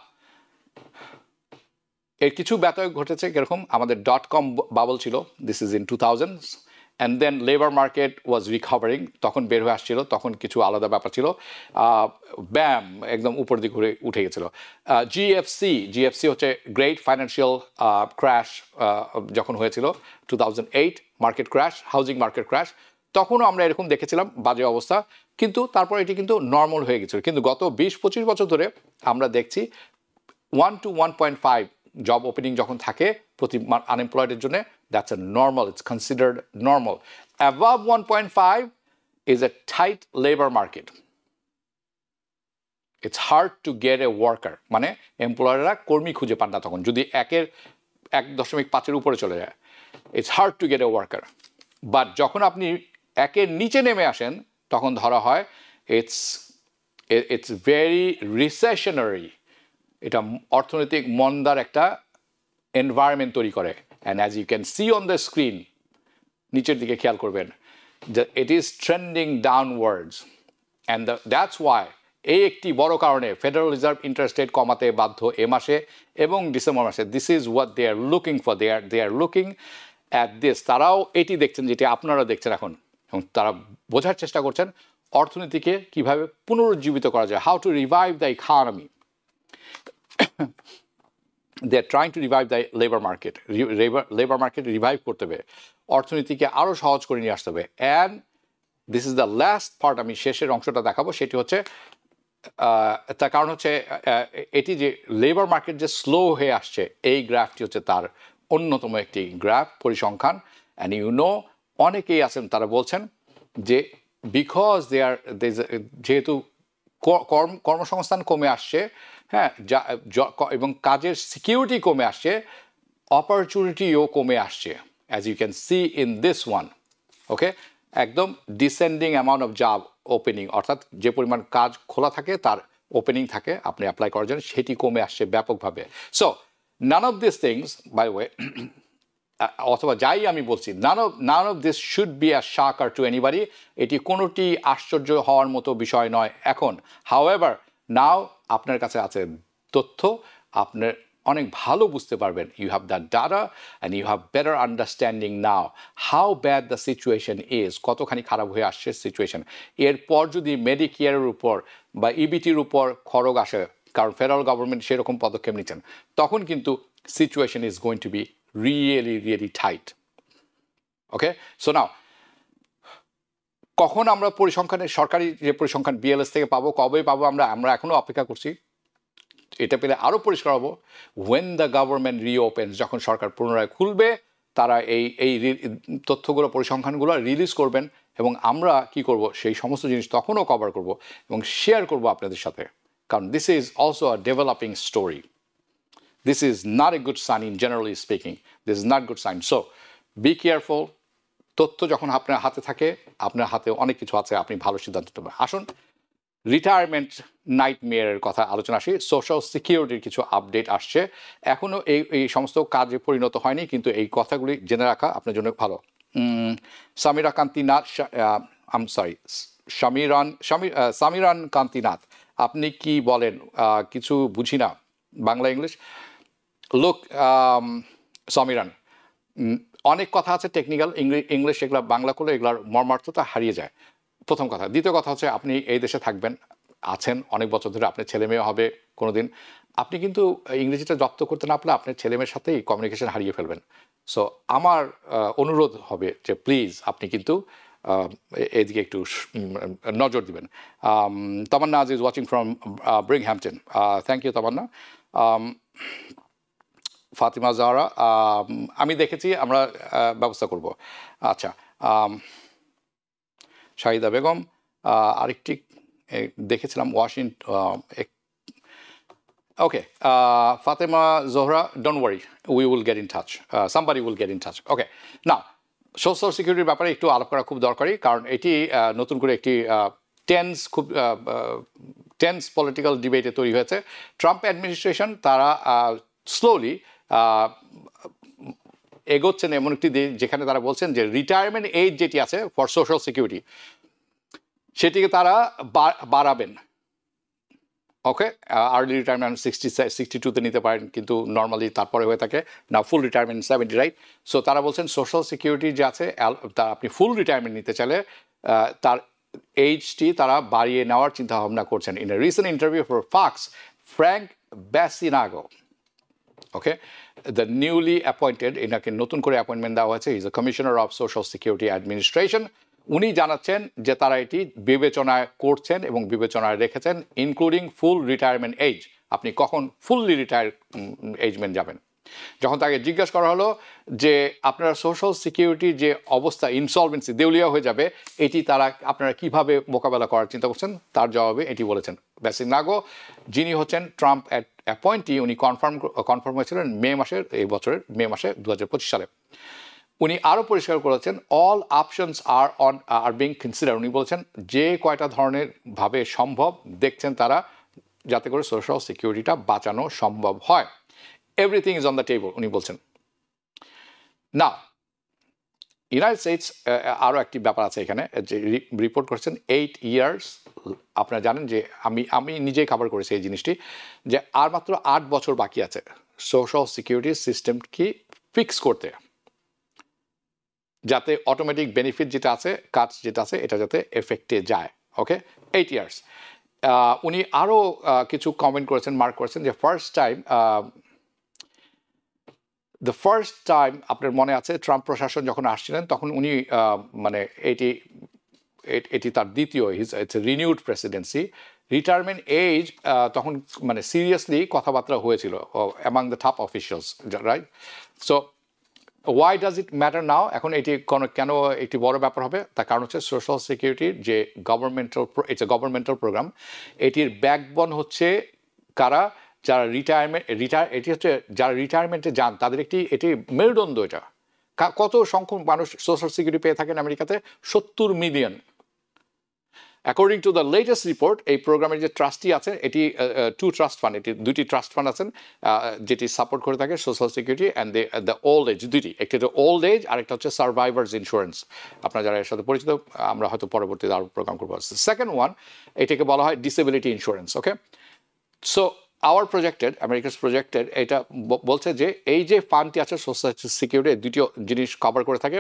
এর কিছু ব্যত্যয় ঘটেছে, কিরকম? আমাদের .com বাবল ছিল, this is in 2000s, and then labour market was recovering, তখন বের হয়ে আসছিল, তখন কিছু আলাদা ব্যাপার ছিল, ব্যাম একদম উপর দিকে ঘুরে উঠে গেছিল। জিএফসি হচ্ছে গ্রেট ফাইন্যান্সিয়াল ক্র্যাশ যখন হয়েছিল 2008 market crash, housing market crash, তখনও আমরা এরকম দেখেছিলাম বাজে অবস্থা, কিন্তু তারপর এটি কিন্তু নর্মাল হয়ে গেছিল। কিন্তু গত 20-25 বছর ধরে আমরা দেখছি 1 to 1.5 জব ওপেনিং যখন থাকে প্রতি আনএমপ্লয়েডের জন্য, that's a normal, it's considered normal. Above 1.5 is a tight labour market, it's hard to get A worker, মানে এমপ্লয়াররা কর্মী খুঁজে পান না তখন, যদি 1.5-এর উপরে চলে যায়, it's hard to get A worker. But যখন আপনি 1-এর নিচে নেমে আসেন তখন ধরা হয় ইটস ভেরি রিসেশনারি, এটা অর্থনৈতিক মন্দার একটা এনভায়রনমেন্ট তৈরি করে। And as you can see on the screen, নিচের দিকে খেয়াল করবেন যে it is trending downwards, and that's why এই একটি বড় কারণে ফেডারেল রিজার্ভ ইন্টারেস্ট রেট কমাতে বাধ্য এ মাসে এবং ডিসেম্বর মাসে। This is what they are looking for, they are looking at this. তারাও এটি দেখছেন যেটি আপনারা দেখছেন এখন, এবং তারা বোঝার চেষ্টা করছেন অর্থনীতিকে কীভাবে পুনরুজ্জীবিত করা যায়, how to revive the economy. They are trying to revive the labour market, labour market revive করতে হবে, অর্থনীতিকে আরও সহজ করে নিয়ে আসতে হবে। And this is the last part, আমি শেষের অংশটা দেখাবো, সেটি হচ্ছে তার কারণ হচ্ছে এটি যে লেবার মার্কেট যে স্লো হয়ে আসছে, এই গ্রাফটি হচ্ছে তার অন্যতম একটি গ্রাফ, পরিসংখ্যান। অ্যান্ড ইউ নো, অনেকেই আছেন তারা বলছেন যে বিকজ যেহেতু কর্মসংস্থান কমে আসছে, হ্যাঁ, এবং কাজের সিকিউরিটি কমে আসছে, অপরচুনিটিও কমে আসছে, as you can see in this one. Okay, একদম descending amount of job opening, অর্থাৎ যে পরিমাণ কাজ খোলা থাকে তার ওপেনিং থাকে আপনি অ্যাপ্লাই করার জন্য, সেটি কমে আসছে ব্যাপকভাবে। So none of this things, by way, অথবা যাই আমি বলছি, none of this should be a shocker to anybody, এটি কোনোটি আশ্চর্য হওয়ার মতো বিষয় নয় এখন। হাউএভার নাও আপনার কাছে আছে তথ্য, আপনার অনেক ভালো বুঝতে পারবেন, you have the data and you have better understanding now how bad the situation is, কতখানি খারাপ হয়ে আসছে সিচুয়েশন। এরপর যদি মেডিকেয়ারের উপর বা ইবিটির উপর খড়গ আসে, কারণ ফেডারেল গভর্নমেন্ট সেরকম পদক্ষেপ নিচ্ছেন, তখন কিন্তু situation is going to be really tight. Okay, so now কখন আমরা পরিসংখ্যানের সরকারি যে পরিসংখ্যান বিএলএস থেকে পাবো, কবে পাবো আমরা এখনো অপেক্ষা করছি, এটা পেলে আরও পরিষ্কার হবো। when the government reopens, যখন সরকার পুনরায় খুলবে, তারা এই তথ্যগুলো, পরিসংখ্যানগুলো রিলিজ করবেন, এবং আমরা কি করব, সেই সমস্ত জিনিস তখনও কভার করব এবং শেয়ার করব আপনাদের সাথে, কারণ this is also a developing story. This is not a good sign in generally speaking. This is not good sign. So be careful. তথ্য যখন আপনার হাতে থাকে, আপনার হাতে অনেক কিছু আছে, আপনি ভালো সিদ্ধান্ত নেবেন। আসুন রিটায়ারমেন্ট নাইটমেয়ারের কথা আলোচনা আসি। সোশ্যাল সিকিউরিটির কিছু আপডেট আসছে, এখনও এই সমস্ত কাজে পরিণত হয়নি, কিন্তু এই কথাগুলি জেনে রাখা আপনার জন্য ভালো। সামিরা কান্তিনাথ, সামিরান কান্তিনাথ, আপনি কি বলেন? কিছু বুঝি না বাংলা ইংলিশ। লোক সমীরণ, অনেক কথা আছে টেকনিক্যাল ইংলিশ, এগুলো বাংলা করলে এগুলোর মর্মার্থতা হারিয়ে যায়, প্রথম কথা। দ্বিতীয় কথা হচ্ছে আপনি এই দেশে থাকবেন, আছেন অনেক বছর ধরে, আপনার ছেলে মেয়ে হবে কোনো দিন, আপনি কিন্তু ইংরেজিটা জব্দ করতে না পারলে আপনার ছেলে মেয়ের সাথেই কমিউনিকেশন হারিয়ে ফেলবেন। সো আমার অনুরোধ হবে যে প্লিজ আপনি কিন্তু এদিকে একটু নজর দিবেন। Tamanna is watching from Binghamton, thank you Tamanna. Fatima Zahra, আমি দেখেছি, আমরা ব্যবস্থা করব। আচ্ছা, শাহিদা বেগম, আরেকটি দেখেছিলাম Washington. Okay, Fatema Zohra, don't worry, we will get in touch, somebody will get in touch. Okay, না, সোশ্যাল সিকিউরিটির ব্যাপারে একটু আলাপ করা খুব দরকারি, কারণ এটি নতুন করে একটি খুব টেন্স পলিটিক্যাল ডিবেটে তৈরি হয়েছে। ট্রাম্প অ্যাডমিনিস্ট্রেশন তারা স্লোলি এগোচ্ছেন এমন একটি দিক যেখানে তারা বলছেন যে রিটায়ারমেন্ট এজ যেটি আছে ফর সোশ্যাল সিকিউরিটি, সেটিকে তারা বাড়াবেন। ওকে, আর্লি রিটায়ারমেন্ট 62-তে নিতে পারেন, কিন্তু নর্মালি তারপরে হয়ে থাকে না ফুল রিটায়ারমেন্ট 70, রাইট? সো তারা বলছেন সোশ্যাল সিকিউরিটি যে আছে তা আপনি ফুল রিটায়ারমেন্ট নিতে চাইলে তার এইজটি তারা বাড়িয়ে নেওয়ার চিন্তা ভাবনা করছেন। In a recent interview for Fox, Frank Bisignano, okay, the newly appointed, এনাকে নতুন করে অ্যাপয়েন্টমেন্ট দেওয়া হয়েছে, is the commissioner of social security administration. উনি জানাচ্ছেন যে তারা এটি বিবেচনায় করছেন এবং বিবেচনায় রেখেছেন, ইনক্লুডিং ফুল রিটায়ারমেন্ট এজ। আপনি কখন ফুললি এজমেন্ট যাবেন? যখন তাকে জিজ্ঞাসা করা হলো যে আপনারা সোশ্যাল সিকিউরিটির যে অবস্থা, ইনসলভেন্সি, দেউলিয়া হয়ে যাবে, এটি তারা আপনারা কিভাবে মোকাবেলা করার চিন্তা করছেন, তার জবাবে এটি বলেছেন ব্যাসিনাগো, যিনি হচ্ছেন ট্রাম্প অ্যাপয়েন্টি। উনি কনফার্ম হয়েছিলেন মে মাসের, এই বছরের মে মাসে 2025 সালে। উনি আরও পরিষ্কার করেছেন all options are being consider. উনি বলেছেন যে কয়টা ধরনের ভাবে সম্ভব দেখছেন তারা, যাতে করে সোশ্যাল সিকিউরিটিটা বাঁচানো সম্ভব হয়। Everything is on the table উনি বলছেন। না, ইউনাইটেড স্টেটস আরও একটি ব্যাপার আছে এখানে, যে রিপোর্ট করছেন 8 ইয়ার্স। আপনারা জানেন যে আমি নিজেই কভার করেছি এই জিনিসটি, যে আর মাত্র 8 বছর বাকি আছে সোশ্যাল সিকিউরিটি সিস্টেমকে ফিক্স করতে, যাতে অটোমেটিক বেনিফিট যেটা আছে, কাজ যেটা আছে, এটা যাতে এফেক্টে যায়। ওকে, 8 ইয়ার্স। উনি আরও কিছু কমেন্ট করেছেন, মার্ক করেছেন, যে ফার্স্ট টাইম আপনার মনে আছে ট্রাম্প প্রশাসন যখন আসছিলেন তখন উনি মানে এটি তার দ্বিতীয়, it's a renewed presidency, retirement age তখন মানে সিরিয়াসলি কথাবার্তা হয়েছিল among the top officials, right? So why does it matter now? এখন এটি কেন একটি বড় ব্যাপার হবে? তার কারণ হচ্ছে সোশ্যাল সিকিউরিটির যে ইটস এ গভর্নমেন্টাল প্রোগ্রাম, এটির ব্যাকবোন হচ্ছে কারা? যারা এটি হচ্ছে যারা রিটায়ারমেন্টে যান তাদের এটি মেরুদণ্ড। এটা কত সংখ্যক মানুষ সোশ্যাল সিকিউরিটি পেয়ে থাকেন আমেরিকাতে? 70 million. According to the latest report, এই প্রোগ্রামের যে ট্রাস্টি আছে, এটি 2 ট্রাস্ট ফান্ড, এটি 2টি ট্রাস্ট ফান্ড আছেন যেটি সাপোর্ট করে থাকে social security and the old age, দুটি, একটি হচ্ছে ওল্ড এজ আর একটা হচ্ছে সার্ভাইভার্স ইন্স্যুরেন্স। আপনারা যারা এর সাথে পরিচিত, আমরা হয়তো পরবর্তীতে আরও প্রোগ্রাম করবো। সেকেন্ড ওয়ান, এটাকে বলা হয় disability insurance. Okay, so our projected, Americas projected, এটা বলছে যে এই যে ফান্ডটি আছে সোশ্যাল সিকিউরিটি, দুটো জিনিস কভার করে থাকে।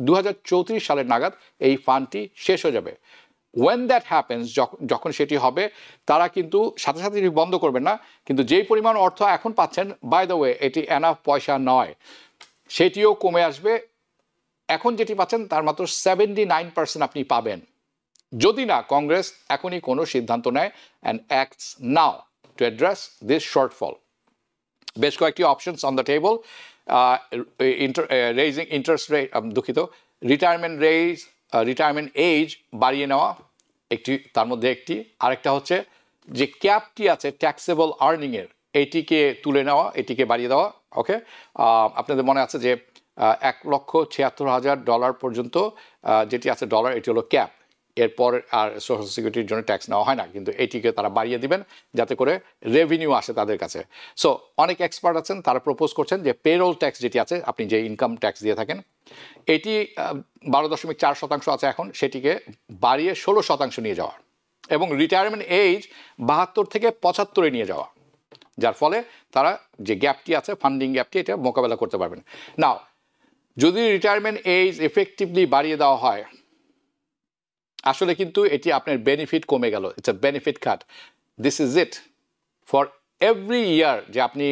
2034 সালের নাগাদ এই ফান্ডটি শেষ হয়ে যাবে। ওয়েন দ্যাট হ্যাপেন্স, যখন সেটি হবে, তারা কিন্তু সাথে সাথে এটি বন্ধ করবেন না, কিন্তু যেই পরিমাণ অর্থ এখন পাচ্ছেন, বাই দ্য ওয়ে এটি এনাফ পয়সা নয়, সেটিও কমে আসবে। এখন যেটি পাচ্ছেন তার মাত্র 79% আপনি পাবেন, যদি না কংগ্রেস এখনই কোনো সিদ্ধান্ত নেয় and acts now to address this shortfall. বেশ কয়েকটি options on the table, raising interest rate, দুঃখিত, রিটায়ারমেন্ট এজ বাড়িয়ে নেওয়া একটি, তার মধ্যে একটি। আরেকটা হচ্ছে যে ক্যাপটি আছে ট্যাক্সেবল আর্নিংয়ের, এটিকে তুলে নেওয়া, এটিকে বাড়িয়ে দেওয়া। ওকে, আপনাদের মনে আছে যে $1,76,000 পর্যন্ত যেটি আছে ডলার, এটি হলো ক্যাপ। এরপর আর সোশ্যাল সিকিউরিটির জন্য ট্যাক্স নেওয়া হয় না, কিন্তু এটিকে তারা বাড়িয়ে দিবেন যাতে করে রেভিনিউ আসে তাদের কাছে। সো অনেক এক্সপার্ট আছেন, তারা প্রপোজ করছেন যে পেরোল ট্যাক্স যেটি আছে, আপনি যে ইনকাম ট্যাক্স দিয়ে থাকেন, এটি 12.4% আছে এখন, সেটিকে বাড়িয়ে 16% নিয়ে যাওয়া, এবং রিটায়ারমেন্ট এজ 72 থেকে 75-এ নিয়ে যাওয়া, যার ফলে তারা যে গ্যাপটি আছে, ফান্ডিং গ্যাপটি, এটা মোকাবেলা করতে পারবেন। নাও যদি রিটায়ারমেন্ট এজ এফেক্টিভলি বাড়িয়ে দেওয়া হয়, আসলে কিন্তু এটি আপনার বেনিফিট কমে গেল, it's a benefit cut. This is it for every year, যে আপনি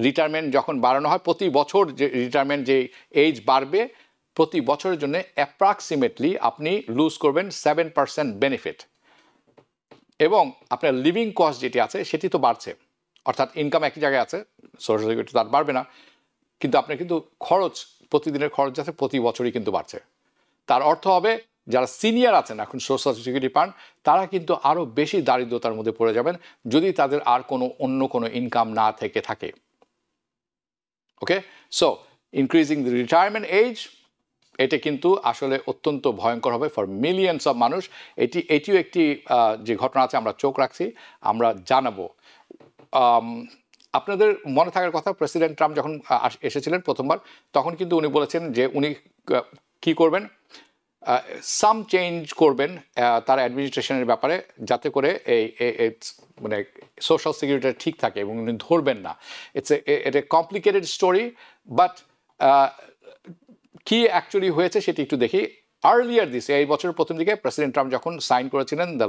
রিটায়ারমেন্ট যখন বাড়ানো হয়, প্রতি বছর যে রিটায়ারমেন্ট যে এজ বাড়বে, প্রতি বছরের জন্য অ্যাপ্রক্সিমেটলি আপনি লুজ করবেন 7% বেনিফিট। এবং আপনার লিভিং কস্ট যেটি আছে সেটি তো বাড়ছে, অর্থাৎ ইনকাম একই জায়গায় আছে, সোশ্যাল সিকিউরিটি তার বাড়বে না, কিন্তু আপনার কিন্তু খরচ, প্রতিদিনের খরচ আছে প্রতি বছরই কিন্তু বাড়ছে। তার অর্থ হবে যারা সিনিয়র আছেন এখন সোশ্যাল সিকিউরিটি পান, তারা কিন্তু আরও বেশি দারিদ্রতার মধ্যে পড়ে যাবেন যদি তাদের আর অন্য কোনো ইনকাম না থেকে থাকে। Okay, so increasing the retirement age, এটা কিন্তু আসলে অত্যন্ত ভয়ঙ্কর হবে ফর মিলিয়নস অফ মানুষ। এটিও একটি যে ঘটনা আছে, আমরা চোখ রাখছি, আমরা জানাবো। আপনাদের মনে থাকার কথা, প্রেসিডেন্ট ট্রাম্প যখন এসেছিলেন প্রথমবার, তখন কিন্তু উনি বলেছেন যে উনি কি করবেন, সাম চেঞ্জ করবেন তার অ্যাডমিনিস্ট্রেশনের ব্যাপারে, যাতে করে এই মানে সোশ্যাল সিকিউরিটি ঠিক থাকে এবং উনি ধরবেন না। It's a complicated story, but কি অ্যাকচুয়ালি হয়েছে সেটি একটু দেখি। আর্লিয়ার দিস, এই বছরের প্রথম দিকে প্রেসিডেন্ট ট্রাম্প যখন সাইন করেছিলেন the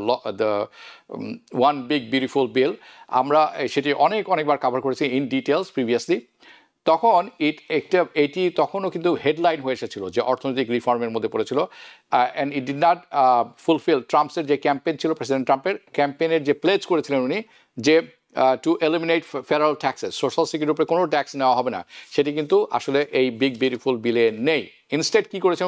one big beautiful bill, আমরা সেটি অনেকবার কভার করেছি ইন ডিটেলস প্রিভিয়াসলি। তখন এটি তখনও কিন্তু হেডলাইন হয়ে এসেছিল যে অর্থনৈতিক রিফর্মের মধ্যে পড়েছিল, and it did not fulfil ট্রাম্পসের যে ক্যাম্পেইন ছিল, প্রেসিডেন্ট ট্রাম্পের ক্যাম্পেইনের যে প্লেজ করেছিলেন উনি, যে two eliminate federal taxes, social সিকিউরিটির উপরে কোনো ট্যাক্স নেওয়া হবে না, সেটি কিন্তু আসলে এই বিগ বিউটিফুল বিলে নেই। ইনস্টেড কি করেছেন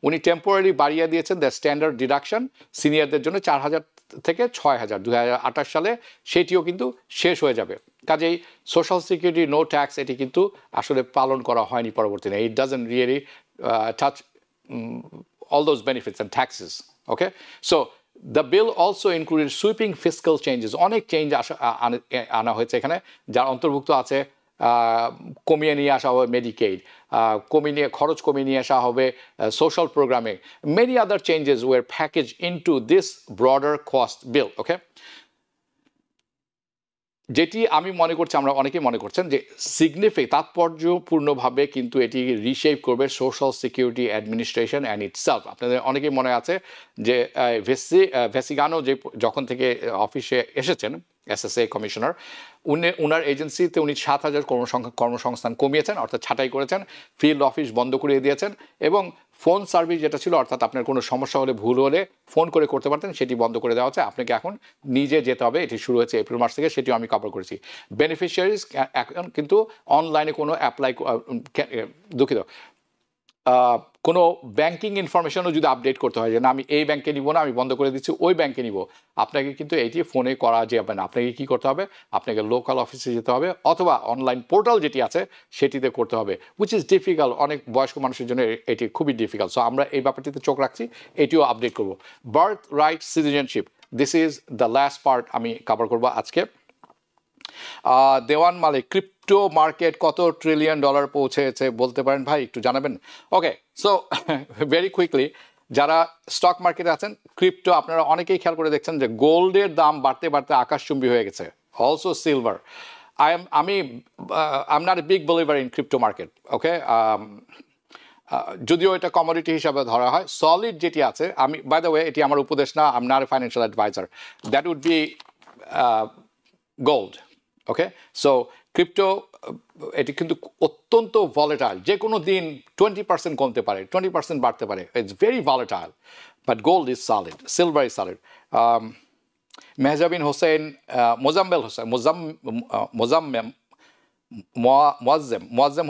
উনি টেম্পোরারি বাড়িয়ে দিয়েছেন দ্য স্ট্যান্ডার্ড ডিডাকশন সিনিয়রদের জন্য 4,000 থেকে 6,000 2028 সালে, সেটিও কিন্তু শেষ হয়ে যাবে। কাজেই সোশ্যাল সিকিউরিটি নো ট্যাক্স এটি কিন্তু আসলে পালন করা হয়নি পরবর্তীতে। It doesn't really touch all those benefits and taxes. Okay, so the bill also included sweeping fiscal changes. অনেক চেঞ্জ আনা হয়েছে এখানে, যার অন্তর্ভুক্ত আছে কমিয়ে নিয়ে আসা হবে মেডিকেড, খরচ কমিয়ে নিয়ে আসা হবে সোশ্যাল প্রোগ্রামে। Many other changes were package into this broader cost bill. Okay, যেটি আমি মনে করছি, আমরা অনেকেই মনে করছেন যে তাৎপর্যপূর্ণভাবে কিন্তু এটি রিশেপ করবে social security administration and itself. আপনাদের অনেকেই মনে আছে যে ভেসিগানো যে যখন থেকে অফিসে এসেছেন এসএসএ কমিশনার, উনার এজেন্সিতে উনি 7,000 কর্মসংস্থান কমিয়েছেন, অর্থাৎ ছাঁটাই করেছেন, ফিল্ড অফিস বন্ধ করিয়ে দিয়েছেন, এবং ফোন সার্ভিস যেটা ছিল, অর্থাৎ আপনার কোনো সমস্যা হলে, ভুল হলে ফোন করে করতে পারতেন, সেটি বন্ধ করে দেওয়া হচ্ছে। আপনাকে এখন নিজে যেতে হবে। এটি শুরু হয়েছে এপ্রিল মাস থেকে, সেটিও আমি কভার করেছি। বেনিফিশিয়ারিজ এখন কিন্তু অনলাইনে কোনো অ্যাপ্লাই, দুঃখিত, কোনো ব্যাংকিং ইনফরমেশনও যদি আপডেট করতে হয়, যে না আমি এই ব্যাংকে নিব না, আমি বন্ধ করে দিচ্ছি, ওই ব্যাংকে নিব, আপনাকে কিন্তু এটি ফোনে করা যাবে না। আপনাকে কি করতে হবে? আপনাকে লোকাল অফিসে যেতে হবে, অথবা অনলাইন পোর্টাল যেটি আছে সেটিতে করতে হবে, উইচ ইজ ডিফিকাল্ট। অনেক বয়স্ক মানুষের জন্য এটি খুবই ডিফিকাল্ট। সো আমরা এই ব্যাপারটিতে চোখ রাখছি, এটিও আপডেট করব। Birth right citizenship, this is the last part আমি কভার করবো আজকে। দেওয়ান মালিক, ক্রিপ্টো মার্কেট কত ট্রিলিয়ন ডলার পৌঁছেছে বলতে পারেন ভাই, একটু জানাবেন? ওকে, সো ভেরি কুইকলি, যারা স্টক মার্কেটে আছেন, ক্রিপ্টো আপনারা অনেকেই খেয়াল করে দেখছেন যে গোল্ডের দাম বাড়তে বাড়তে আকাশচুম্বী হয়ে গেছে, অলসো সিলভার। আমি not a big believer in crypto market. Okay, যদিও এটা কমোডিটি হিসাবে ধরা হয়, সলিড যেটি আছে, আমি বাই দ্য ওয়ে এটি আমার উপদেশ না, I am not a financial advisor, that would be gold. Okay, so crypto এটি কিন্তু অত্যন্ত ভলেটাইল, যে কোনো দিন 20% কমতে পারে, 20% বাড়তে পারে, it's very volatile, but gold is solid, silver is solid. Mehjabin Hossain, Moazzem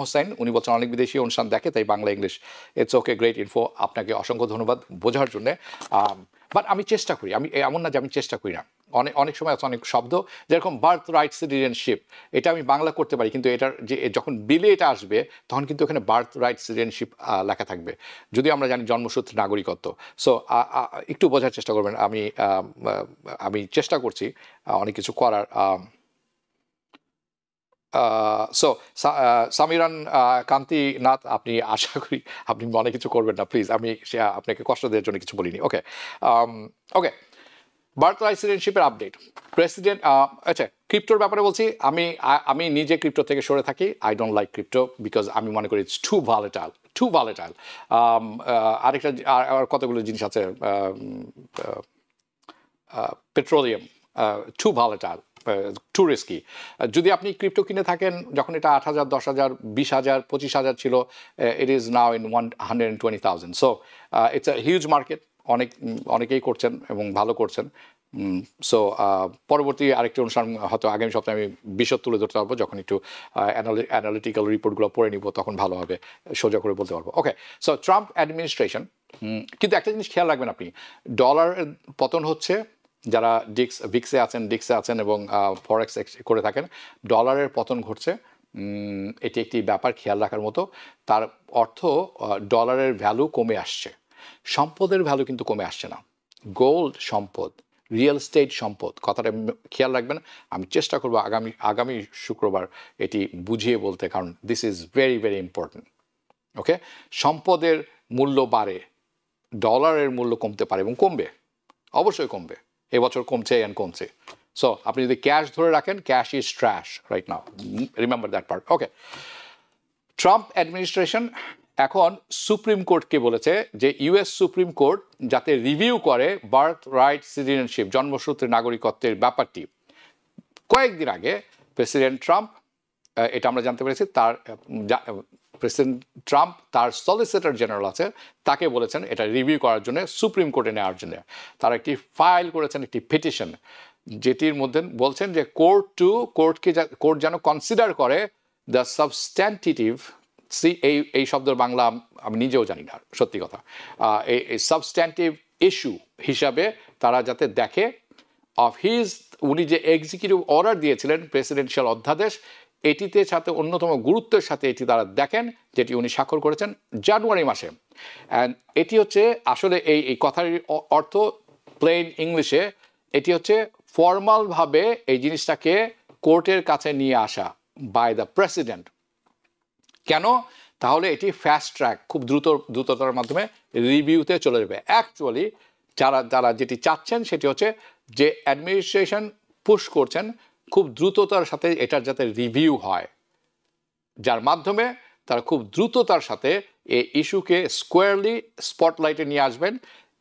Hossain, উনি বলছেন অনেক বিদেশি অনুষ্ঠান দেখে, তাই Bangla English. It's okay, great info, আপনাকে অসংখ্য ধন্যবাদ বোঝার জন্যে। বাট আমি চেষ্টা করি, আমি এমন না যে আমি চেষ্টা করি না, অনেক সময় আছে অনেক শব্দ, যেরকম বার্থ রাইট সিটিজেনশিপ, এটা আমি বাংলা করতে পারি, কিন্তু এটার যে যখন বিলে এটা আসবে তখন কিন্তু এখানে বার্থ রাইট সিটিজেনশিপ লেখা থাকবে, যদি আমরা জানি জন্মসূত্রে নাগরিকত্ব। সো একটু বোঝার চেষ্টা করবেন, আমি চেষ্টা করছি অনেক কিছু করার। সো সামিরান কান্তিনাথ, আপনি আশা করি আপনি অনেক কিছু করবেন না, প্লিজ, আমি আপনাকে কষ্ট দেওয়ার জন্য কিছু বলিনি। ওকে, ওকে, বার্থ রাইট সিটিজেনশিপের আপডেট, প্রেসিডেন্ট। আচ্ছা, ক্রিপ্টোর ব্যাপারে বলছি, আমি নিজে ক্রিপ্টো থেকে সরে থাকি। I don't like crypto because আমি মনে করি ইটস টু ভলেটাইল। আরেকটা আর কতগুলো জিনিস আছে, petroleum, too volatile, too risky. যদি আপনি ক্রিপ্টো কিনে থাকেন যখন এটা 8,000, 10,000, 20,000, 25,000 ছিল, it is now in 120,000। So it's a huge market, অনেকেই করছেন এবং ভালো করছেন। সো পরবর্তী আরেকটি অনুষ্ঠান হয়তো আগামী সপ্তাহে আমি বিশদ তুলে ধরতে পারবো, যখন একটু অ্যানালিটিক্যাল রিপোর্টগুলো পড়ে নিব, তখন ভালোভাবে সোজা করে বলতে পারবো। ওকে, সো ট্রাম্প অ্যাডমিনিস্ট্রেশন, কিন্তু একটা জিনিস খেয়াল রাখবেন আপনি, ডলারের পতন হচ্ছে, যারা ভিক্সে আছেন এবং ফরেক্স করে থাকেন, ডলারের পতন ঘটছে, এটি একটি ব্যাপার খেয়াল রাখার মতো। তার অর্থ ডলারের ভ্যালু কমে আসছে, সম্পদের ভ্যালু কিন্তু কমে আসছে না। গোল্ড সম্পদ, রিয়েল এস্টেট সম্পদ, কথাটা খেয়াল রাখবেন। আমি চেষ্টা করবো আগামী শুক্রবার এটি বুঝিয়ে বলতে, কারণ this is very very important. Okay, সম্পদের মূল্য বাড়ে, ডলারের মূল্য কমতে পারে এবং কমবে, অবশ্যই কমবে। এবছর কমছে অ্যান্ড কমছে। সো আপনি যদি ক্যাশ ধরে রাখেন, cash is trash right now, remember that part. Okay, Trump administration এখন সুপ্রিম কোর্টকে বলেছে যে ইউএস সুপ্রিম কোর্ট যাতে রিভিউ করে বার্থ রাইট সিটিজেনশিপ, জন্মসূত্রে নাগরিকত্বের ব্যাপারটি। কয়েকদিন আগে প্রেসিডেন্ট ট্রাম্প, এটা আমরা জানতে পেরেছি, প্রেসিডেন্ট ট্রাম্প তার সলিসিটর জেনারেল আছে, তাকে বলেছেন এটা রিভিউ করার জন্য, সুপ্রিম কোর্টে নেওয়ার জন্য। তারা একটি ফাইল করেছেন, একটি পিটিশন, যেটির মধ্যে বলছেন যে কোর্ট যেন কনসিডার করে দ্য সাবস্ট্যান্টিটিভ, এই শব্দের বাংলা আমি নিজেও জানি না সত্যি কথা, এই সাবস্ট্যান্টিভ ইস্যু হিসাবে তারা যাতে দেখে অফ হিজ, উনি যে এক্সিকিউটিভ অর্ডার দিয়েছিলেন, প্রেসিডেন্সিয়াল অধ্যাদেশ, এটিতে সাথে অন্যতম গুরুত্বের সাথে এটি তারা দেখেন, যেটি উনি স্বাক্ষর করেছেন জানুয়ারি মাসে। অ্যান্ড এটি হচ্ছে আসলে এই কথার অর্থ প্লেন ইংলিশে, এটি হচ্ছে ফর্মালভাবে এই জিনিসটাকে কোর্টের কাছে নিয়ে আসা বাই দ্য প্রেসিডেন্ট। কেন? তাহলে এটি ফাস্ট ট্র্যাক, খুব দ্রুততার মাধ্যমে রিভিউতে চলে যাবে। অ্যাকচুয়ালি যারা যেটি চাচ্ছেন সেটি হচ্ছে যে অ্যাডমিনিস্ট্রেশন পুশ করছেন খুব দ্রুততার সাথে এটার যাতে রিভিউ হয়, যার মাধ্যমে তারা খুব দ্রুততার সাথে এই ইস্যুকে স্কোয়ারলি স্পটলাইটে নিয়ে আসবেন।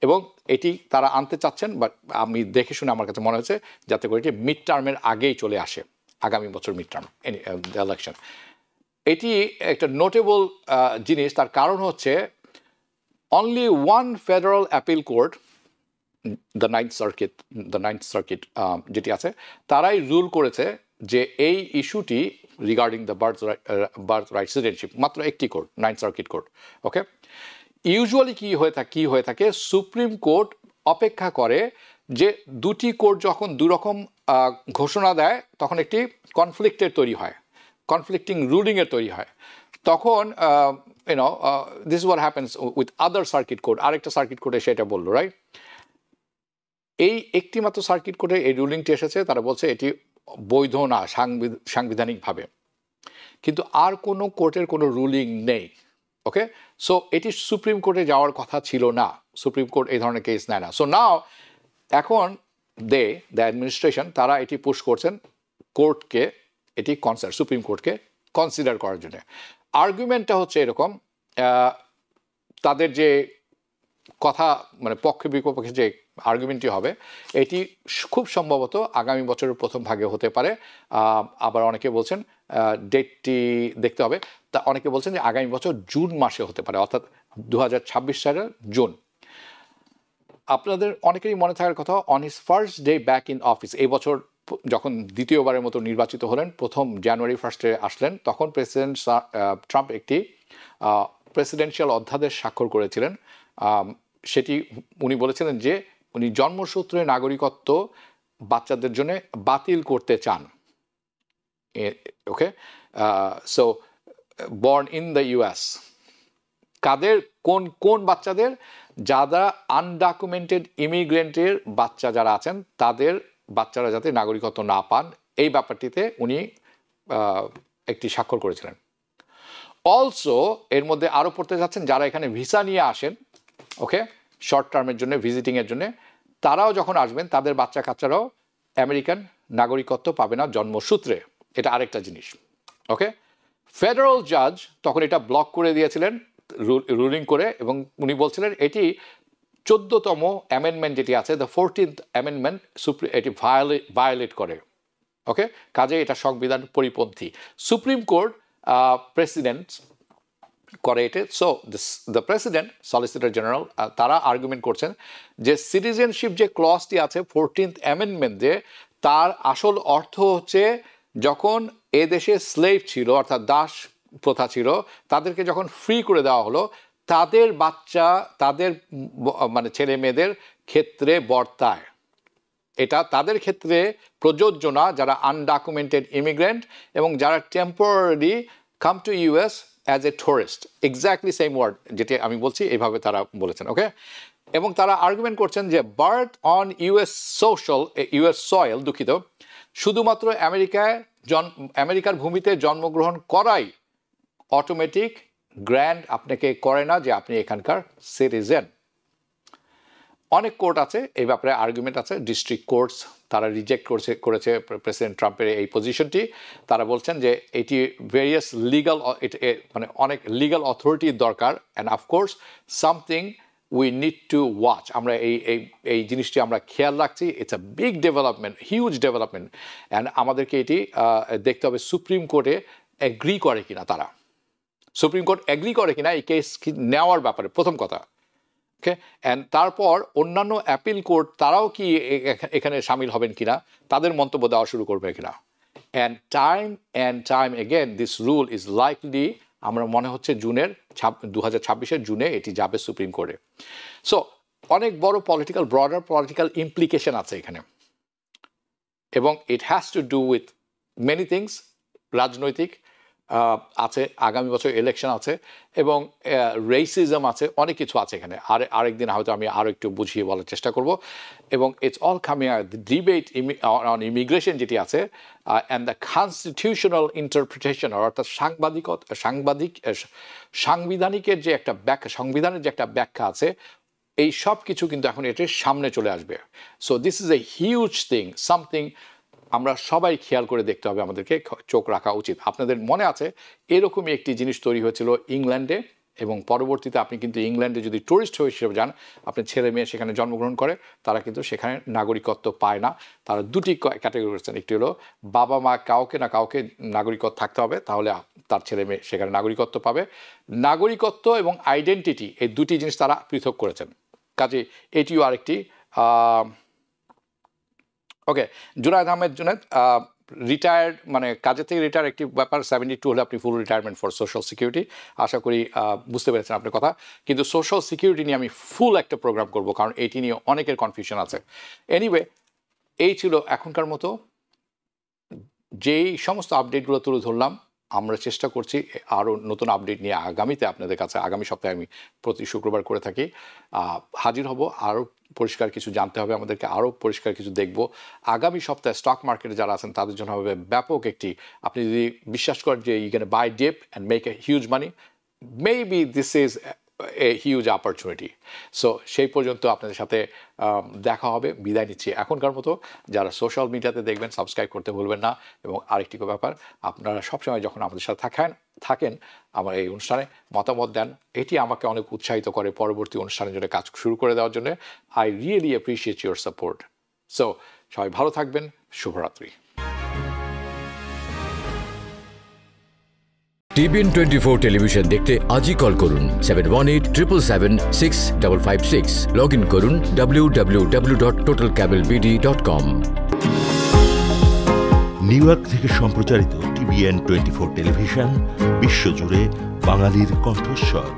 এবং এটি তারা আনতে চাচ্ছেন, বাট আমি দেখে শুনে আমার কাছে মনে হচ্ছে যাতে করে এটি মিড টার্মের আগেই চলে আসে, আগামী বছর মিড টার্ম ইলেকশন। এটি একটা নোটেবল জিনিস, তার কারণ হচ্ছে only one federal appeal court, the ninth circuit যেটি আছে, তারাই রুল করেছে যে এই ইস্যুটি regarding the birthright citizenship, মাত্র একটি court, ninth circuit court. Okay, usually কি হয়ে থাকে, সুপ্রিম কোর্ট অপেক্ষা করে যে দুটি কোর্ট যখন দুরকম ঘোষণা দেয় তখন একটি কনফ্লিক্টের তৈরি হয়, কনফ্লিক্টিং রুলিংয়ের তৈরি হয়। তখন this watt happens with other circuit court, আরেকটা সার্কিট কোর্টে সেটা বললো, রাইট? এই একটি মাত্র সার্কিট কোর্টে এই রুলিংটি এসেছে, তারা বলছে এটি বৈধ না সাংবিধানিকভাবে, কিন্তু আর কোনো কোর্টের কোনো রুলিং নেই। ওকে, সো এটি সুপ্রিম কোর্টে যাওয়ার কথা ছিল না, সুপ্রিম কোর্ট এই ধরনের কেস নেয় না। সো নাও এখন দ্য অ্যাডমিনিস্ট্রেশন তারা এটি পুশ করছেন কোর্টকে, এটি সুপ্রিম কোর্টকে কনসিডার করার জন্য। আর্গুমেন্টটা হচ্ছে এরকম, তাদের যে কথা, মানে পক্ষে বিপক্ষে যে আর্গুমেন্টটি হবে, এটি খুব সম্ভবত আগামী বছরের প্রথম ভাগে হতে পারে। আবার অনেকে বলছেন ডেটটি দেখতে হবে, তা অনেকে বলছেন যে আগামী বছর জুন মাসে হতে পারে, অর্থাৎ 2026 সালের জুন। আপনাদের অনেকেরই মনে থাকার কথা, on his first day back in office, এই বছর যখন দ্বিতীয়বারের মতো নির্বাচিত হলেন, প্রথম জানুয়ারি 1 আসলেন, তখন প্রেসিডেন্ট ট্রাম্প একটি প্রেসিডেন্সিয়াল অধ্যাদেশ স্বাক্ষর করেছিলেন। সেটি উনি বলেছিলেন যে উনি জন্মসূত্রে নাগরিকত্ব বাচ্চাদের জন্য বাতিল করতে চান। Okay, so born in the US, কাদের, কোন বাচ্চাদের? যারা আনডকুমেন্টেড ইমিগ্রেন্টের বাচ্চা যারা আছেন, তাদের বাচ্চারা যাতে নাগরিকত্ব না পান, এই ব্যাপারটিতে উনি একটি স্বাক্ষর করেছিলেন। অলসো এর মধ্যে আরও পড়তে যাচ্ছেন যারা এখানে ভিসা নিয়ে আসেন, ওকে, শর্ট টার্মের জন্য, ভিজিটিংয়ের জন্য, তারাও যখন আসবেন তাদের বাচ্চা কাচ্চারাও আমেরিকান নাগরিকত্ব পাবে না জন্মসূত্রে। এটা আরেকটা জিনিস। ওকে, ফেডারেল জাজ তখন এটা ব্লক করে দিয়েছিলেন রুলিং করে, এবং উনি বলছিলেন এটি 14তম অ্যামেন্ডমেন্ট যেটি আছে, দ্য 14th অ্যামেন্ডমেন্ট, এটি ভায়োলেট করে। ওকে, কাজে এটা সংবিধান পরিপন্থী। সুপ্রিম কোর্ট প্রেসিডেন্ট করে এটা। So the president, solicitor general, তারা আর্গুমেন্ট করছেন যে সিটিজেনশিপ যে ক্লজটি আছে 14th অ্যামেন্ডমেন্টে, তার আসল অর্থ হচ্ছে যখন এ দেশে স্লেভ ছিল, অর্থাৎ দাস প্রথা ছিল, তাদেরকে যখন ফ্রি করে দেওয়া হলো, তাদের বাচ্চা, তাদের মানে ছেলে মেয়েদের ক্ষেত্রে বর্তায়। এটা তাদের ক্ষেত্রে প্রযোজ্য না যারা আনডকুমেন্টেড ইমিগ্রেন্ট এবং যারা temporary come to US as a tourist. Exactly same word যেটি আমি বলছি, এইভাবে তারা বলেছেন। ওকে, এবং তারা আর্গুমেন্ট করছেন যে বার্থ অন ইউএস সয়েল, দুঃখিত, শুধুমাত্র আমেরিকার ভূমিতে জন্মগ্রহণ করাই অটোমেটিক গ্র্যান্ড আপনাকে করে না যে আপনি এখানকার সিটিজেন। অনেক কোর্ট আছে এই ব্যাপারে আর্গুমেন্ট আছে, ডিস্ট্রিক্ট কোর্টস তারা রিজেক্ট করেছে প্রেসিডেন্ট ট্রাম্পের এই পজিশনটি। তারা বলছেন যে এটি ভেরিয়াস লিগাল মানে অনেক লিগাল অথরিটির দরকার, and of course something we need to watch. আমরা এই জিনিসটি আমরা খেয়াল রাখছি। It's a big development, huge development, and আমাদেরকে এটি দেখতে হবে সুপ্রিম কোর্টে অ্যাগ্রি করে কিনা, তারা সুপ্রিম কোর্ট অ্যাগ্রি করে কিনা এই কেস নেওয়ার ব্যাপারে, প্রথম কথা। ওকে, অ্যান্ড তারপর অন্যান্য অ্যাপিল কোর্ট তারাও কি এখানে সামিল হবেন কিনা, তাদের মন্তব্য দেওয়া শুরু করবে কিনা। And time again this rule is likely, আমরা মনে হচ্ছে 2026 জুনে এটি যাবে সুপ্রিম কোর্টে। সো অনেক বড় ব্রডার পলিটিক্যাল ইমপ্লিকেশন আছে এখানে, এবং it has to do with many things. রাজনৈতিক আছে, আগামী বছর ইলেকশন আছে, এবং রেসিজম আছে, অনেক কিছু আছে এখানে। আরেকদিন হয়তো আমি আরও একটু বুঝিয়ে বলার চেষ্টা করব। এবং it's all coming debate on immigration যেটি আছে, অ্যান্ড দ্য কনস্টিটিউশনাল ইন্টারপ্রিটেশন, অর্থাৎ সাংবিধানিকের যে একটা ব্যাখ্যা, সংবিধানের যে একটা ব্যাখ্যা আছে, এই সব কিছু কিন্তু এখন এটির সামনে চলে আসবে। So this is a huge thing, something আমরা সবাই খেয়াল করে দেখতে হবে, আমাদেরকে চোখ রাখা উচিত। আপনাদের মনে আছে এরকমই একটি জিনিস তৈরি হয়েছিল ইংল্যান্ডে, এবং পরবর্তীতে আপনি কিন্তু ইংল্যান্ডে যদি টুরিস্ট হিসেবে যান, আপনার ছেলে মেয়ে সেখানে জন্মগ্রহণ করে, তারা কিন্তু সেখানে নাগরিকত্ব পায় না। তারা দুটি ক্যাটাগরি করেছেন, একটি হলো বাবা মা কাউকে না কাউকে নাগরিকত্ব থাকতে হবে, তাহলে তার ছেলে মেয়ে সেখানে নাগরিকত্ব পাবে। নাগরিকত্ব এবং আইডেন্টিটি এই দুটি জিনিস তারা পৃথক করেছেন। কাজে এটিও আরেকটি। ওকে, জুনায়েদ আহমেদ রিটায়ার্ড, মানে কাজের থেকে রিটায়ার একটি ব্যাপার, 72 হলে আপনি ফুল রিটায়ারমেন্ট ফর সোশ্যাল সিকিউরিটি। আশা করি বুঝতে পেরেছেন আপনার কথা। কিন্তু সোশ্যাল সিকিউরিটি নিয়ে আমি ফুল একটা প্রোগ্রাম করব, কারণ এটি নিয়ে অনেকের কনফিউশন আছে। এনিওয়ে, এই ছিল এখনকার মতো যেই সমস্ত আপডেটগুলো তুলে ধরলাম। আমরা চেষ্টা করছি আরও নতুন আপডেট নিয়ে আগামীতে আপনাদের কাছে, আগামী সপ্তাহে আমি প্রতি শুক্রবার করে থাকি, হাজির হব। আরও পরিষ্কার কিছু জানতে হবে আমাদেরকে, আরও পরিষ্কার কিছু দেখব। আগামী সপ্তাহে স্টক মার্কেটে যারা আছেন তাদের জন্য হবে ব্যাপক একটি, আপনি যদি বিশ্বাস করেন যে you can buy dip and make a huge money, maybe this is a huge opportunity. So সেই পর্যন্ত আপনাদের সাথে দেখা হবে। বিদায় নিচ্ছি এখনকার মতো। যারা সোশ্যাল মিডিয়াতে দেখবেন সাবস্ক্রাইব করতে ভুলবেন না। এবং আরেকটি ব্যাপার, আপনারা সবসময় যখন আমাদের সাথে থাকেন আমার এই অনুষ্ঠানে মতামত দেন, এটি আমাকে অনেক উৎসাহিত করে পরবর্তী অনুষ্ঠানের জন্য কাজ শুরু করে দেওয়ার জন্য। I really appreciate your support. So সবাই ভালো থাকবেন, শুভরাত্রি। টিবিএন 24 টেলিভিশন দেখতে আজই কল করুন 7187776556। লগ ইন করুন www.totalcablebd.com। নিউ ইয়র্ক থেকে সম্প্রচারিত টিবিএন 24 টেলিভিশন বিশ্বজুড়ে বাঙালির কণ্ঠস্বর।